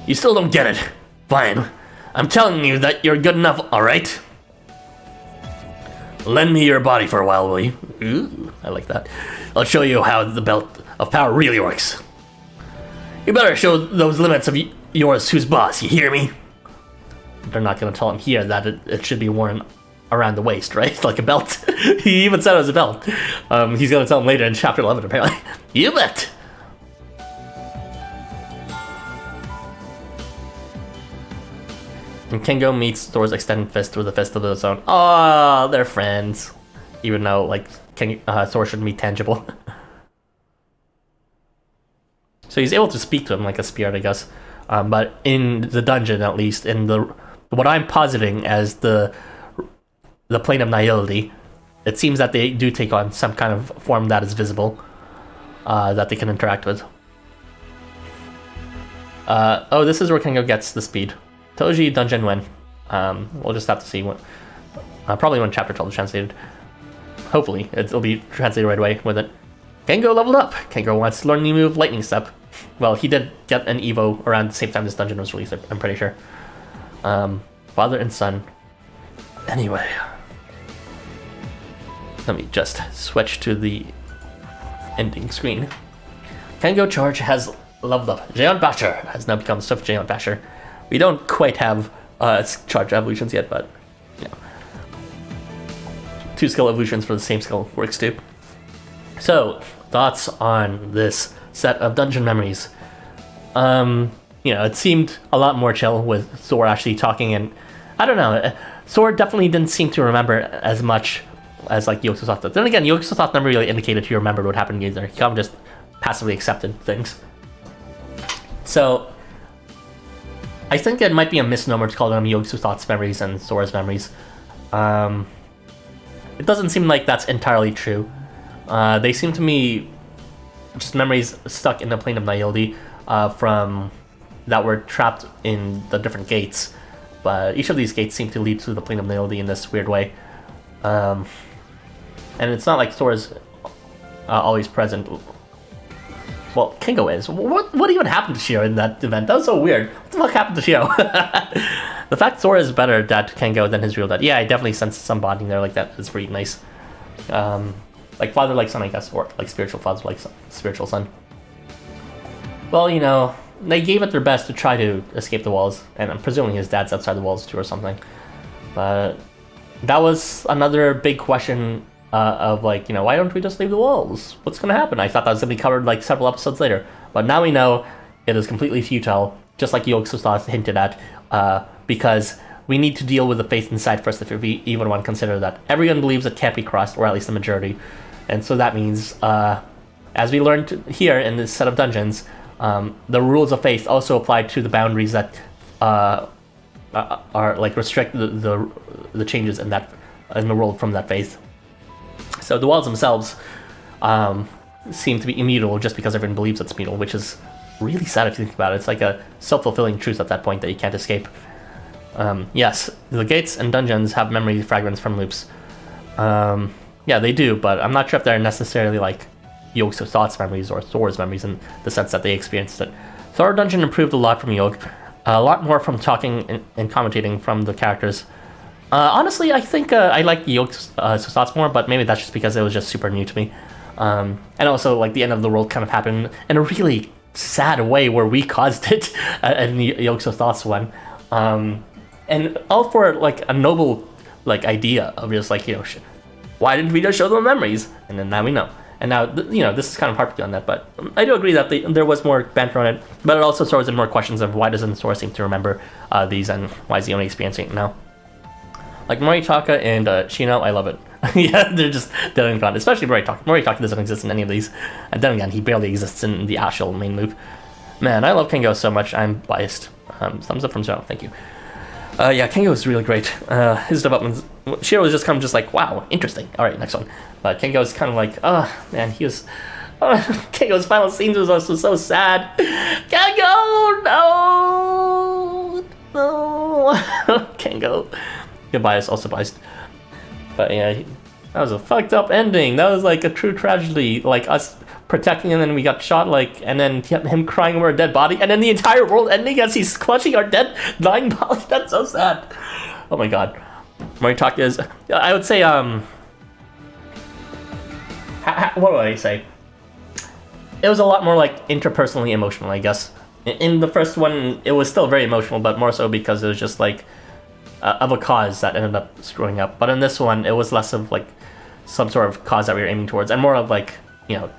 You still don't get it. Fine. I'm telling you that you're good enough, alright? Lend me your body for a while, will you? Ooh, I like that. I'll show you how the belt of power really works. You better show those limits of yours who's boss, you hear me? They're not going to tell him here that it should be worn around the waist, right? Like a belt. He even said it was a belt. He's going to tell him later in chapter 11, apparently. You bet! And Kengo meets Thor's extended fist with a fist of his own. Oh, they're friends. Even though, like, Thor shouldn't be tangible. So he's able to speak to him like a spirit, I guess. But in the dungeon, at least, in what I'm positing as the plane of nihility, it seems that they do take on some kind of form that is visible, that they can interact with. Oh, this is where Kengo gets the speed. Toji Dungeon when. We'll just have to see when. Probably when chapter 12 is translated. Hopefully, it'll be translated right away with it. Kengo leveled up. Kengo wants to learn the new move, Lightning Step. Well, he did get an Evo around the same time this dungeon was released, I'm pretty sure. Father and son. Anyway. Let me just switch to the ending screen. Kengo Charge has leveled up. Jaeon Basher has now become Swift Jaeon Basher. We don't quite have charge evolutions yet, but you know, 2 skill evolutions for the same skill works too. So, thoughts on this set of dungeon memories? It seemed a lot more chill with Thor actually talking, and I don't know, Thor definitely didn't seem to remember as much as like Yog-Sothoth did. Then again, Yog-Sothoth never really indicated he remembered what happened either. He kind of just passively accepted things. So, I think it might be a misnomer to call them Yog-Sothoth's memories and Thor's memories. It doesn't seem like that's entirely true. They seem to me just memories stuck in the plane of nihility from that were trapped in the different gates. but each of these gates seem to lead to the plane of nihility in this weird way. And it's not like Thor is always present. Well, Kengo is. What even happened to Shiro in that event? That was so weird. What the fuck happened to Shiro? The fact Thor is better at Kengo than his real dad. Yeah, I definitely sense some bonding there like that. It's pretty nice. Like father like son, I guess, or like spiritual father like son, spiritual son. Well, you know, they gave it their best to try to escape the walls, and I'm presuming his dad's outside the walls too or something. But that was another big question of like, you know, why don't we just leave the walls? What's gonna happen? I thought that was gonna be covered like several episodes later, but now we know it is completely futile, just like Yolk's thoughts hinted at, because we need to deal with the faith inside first if we even want to consider that. Everyone believes it can't be crossed, or at least the majority, and so that means, as we learned here in this set of dungeons, the rules of faith also apply to the boundaries that are like restrict the changes in the world from that faith. So the walls themselves seem to be immutable just because everyone believes it's immutable, which is really sad if you think about it. It's like a self-fulfilling truth at that point that you can't escape. Yes, the gates and dungeons have memory fragments from loops. Yeah, they do, but I'm not sure if they're necessarily like Yolk's thoughts memories or Thor's memories in the sense that they experienced it. Thor Dungeon improved a lot from Yolk, a lot more from talking and commentating from the characters. Honestly, I think I like Yolk's thoughts more, but maybe that's just because it was just super new to me. And also, like, the end of the world kind of happened in a really sad way where we caused it in Yolk's thoughts one. And all for, like, a noble, like, idea of just, like, you know, why didn't we just show them memories? And then now we know. And now, you know, this is kind of hard to do on that, but I do agree that there was more banter on it, but it also throws in more questions of why doesn't Thor seem to remember these, and why is he only experiencing it now? Like Moritaka and Shino, I love it. Yeah, they're just dead and gone, especially Moritaka. Moritaka doesn't exist in any of these, and then again, he barely exists in the actual main loop. Man, I love Kengo so much, I'm biased. Thumbs up from Joe, thank you. Yeah, Kengo is really great. His development, Shiro was just kind of just like, wow, interesting. All right, next one. But Kengo is kind of like, oh man, he was. Kengo's final scenes was also so sad. Kengo, no. Kengo. Good bias, also biased. But yeah, that was a fucked up ending. That was like a true tragedy. Like us protecting him, and then we got shot. Like, and then him crying over a dead body, and then the entire world ending as he's clutching our dead, dying body. That's so sad. Oh my god. Moritaka is. I would say. What would I say? It was a lot more like interpersonally emotional, I guess. In the first one, it was still very emotional, but more so because it was just like of a cause that ended up screwing up. But in this one, it was less of like some sort of cause that we were aiming towards, and more of like, you know,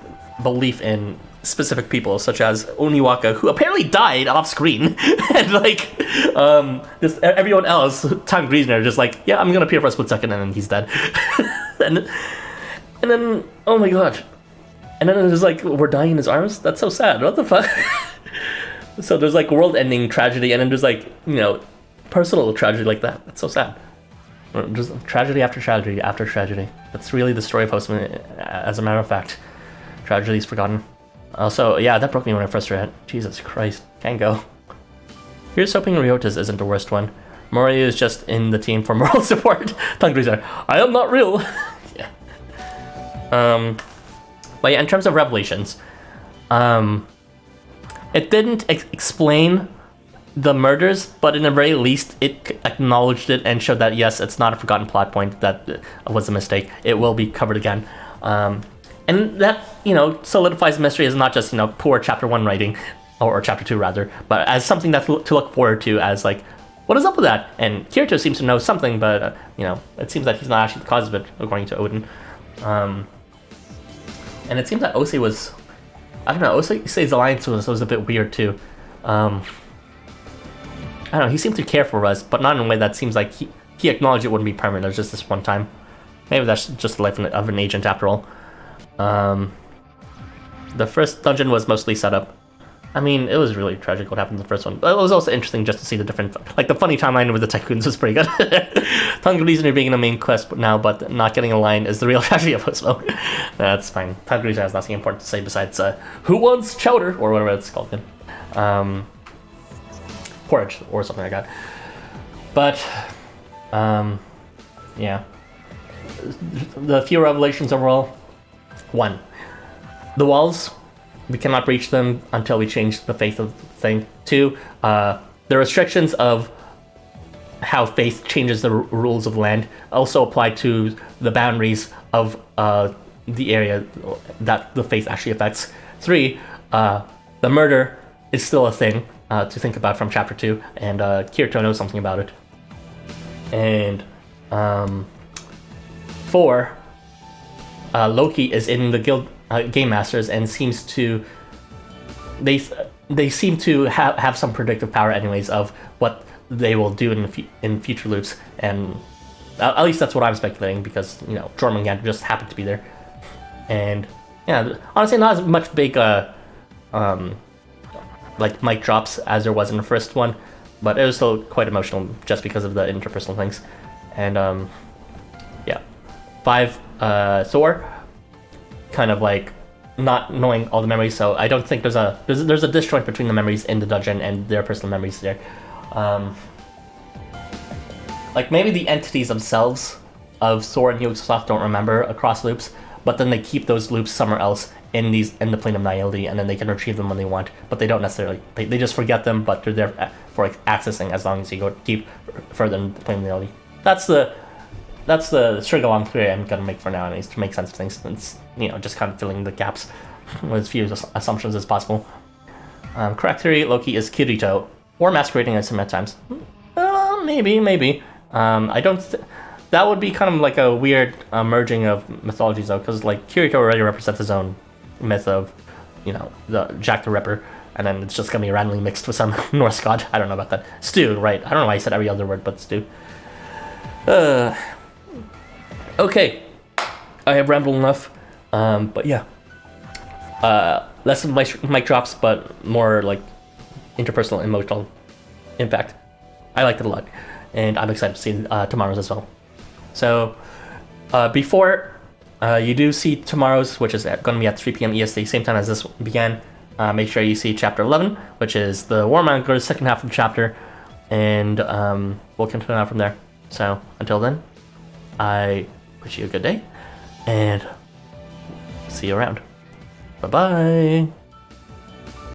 belief in specific people, such as Oniwaka, who apparently died off screen, and like just everyone else, Tom Griesner, just like, yeah, I'm gonna appear for a split second, and then he's dead. And then, oh my god. And then there's like, we're dying in his arms? That's so sad. What the fuck? So there's like world-ending tragedy, and then there's like, you know, personal tragedy like that. That's so sad. Just tragedy after tragedy after tragedy. That's really the story of Postman, as a matter of fact. Tragedy is forgotten. Also, yeah, that broke me when I first read it. Jesus Christ. Can't go. Here's hoping Ryota's isn't the worst one. Mori is just in the team for moral support. Tongue Greaser, I am not real. Yeah. But yeah, in terms of revelations, it didn't explain the murders, but in the very least, it acknowledged it and showed that, yes, it's not a forgotten plot point, that was a mistake. It will be covered again. And that, you know, solidifies the mystery as not just, you know, poor chapter 1 writing, or chapter 2 rather, but as something that to look forward to, as like, what is up with that? And Kirito seems to know something, but, you know, it seems that he's not actually the cause of it, according to Odin. And it seems that Ose was, I don't know, Ose's alliance was a bit weird too. I don't know, he seemed to care for us, but not in a way that seems like he acknowledged it wouldn't be permanent. It was just this one time. Maybe that's just the life of an agent after all. The first dungeon was mostly set up. I mean, it was really tragic what happened in the first one. But it was also interesting just to see the different, like the funny timeline with the Tycoons was pretty good. Tongue Greaser being in the main quest now, but not getting a line is the real tragedy of Housamo. That's fine. Tongue Greaser has nothing important to say besides, who wants chowder? Or whatever it's called then. Porridge, or something like that. But, yeah. The few revelations overall. 1. The walls, we cannot reach them until we change the faith of the thing. 2. The restrictions of how faith changes the rules of land also apply to the boundaries of the area that the faith actually affects. 3. The murder is still a thing to think about from chapter 2, and Kirito knows something about it. And 4. Loki is in the guild game masters and seems to they seem to have some predictive power anyways of what they will do in future loops, and at least that's what I'm speculating, because Jormungand just happened to be there. And yeah, honestly, not as much big like mic drops as there was in the first one, but it was still quite emotional just because of the interpersonal things. And yeah. 5, Thor, kind of like not knowing all the memories, so I don't think there's a disjoint between the memories in the dungeon and their personal memories there. Like maybe the entities themselves of Thor and Yog-Sothoth don't remember across loops, but then they keep those loops somewhere else in the plane of nihility, and then they can retrieve them when they want, but they don't necessarily, they just forget them, but they're there for like accessing as long as you go keep further in the plane of nihility. That's the string along theory I'm gonna make for now, anyways, to make sense of things. It's just kind of filling the gaps with as few assumptions as possible. Correct theory: Loki is Kirito, or masquerading as him at times. Maybe. I don't. That would be kind of like a weird merging of mythologies, though, because like Kirito already represents his own myth of, the Jack the Ripper, and then it's just gonna be randomly mixed with some Norse god. I don't know about that. Stew, right? I don't know why I said every other word but stew. Okay, I have rambled enough, but yeah. Less of mic drops, but more like interpersonal, emotional impact. I liked it a lot, and I'm excited to see tomorrow's as well. So, before you do see tomorrow's, which is going to be at 3 p.m. EST, same time as this began, make sure you see Chapter 11, which is the Warmonger's second half of the chapter, and we'll continue on from there. So, until then, I wish you a good day, and see you around. Bye-bye!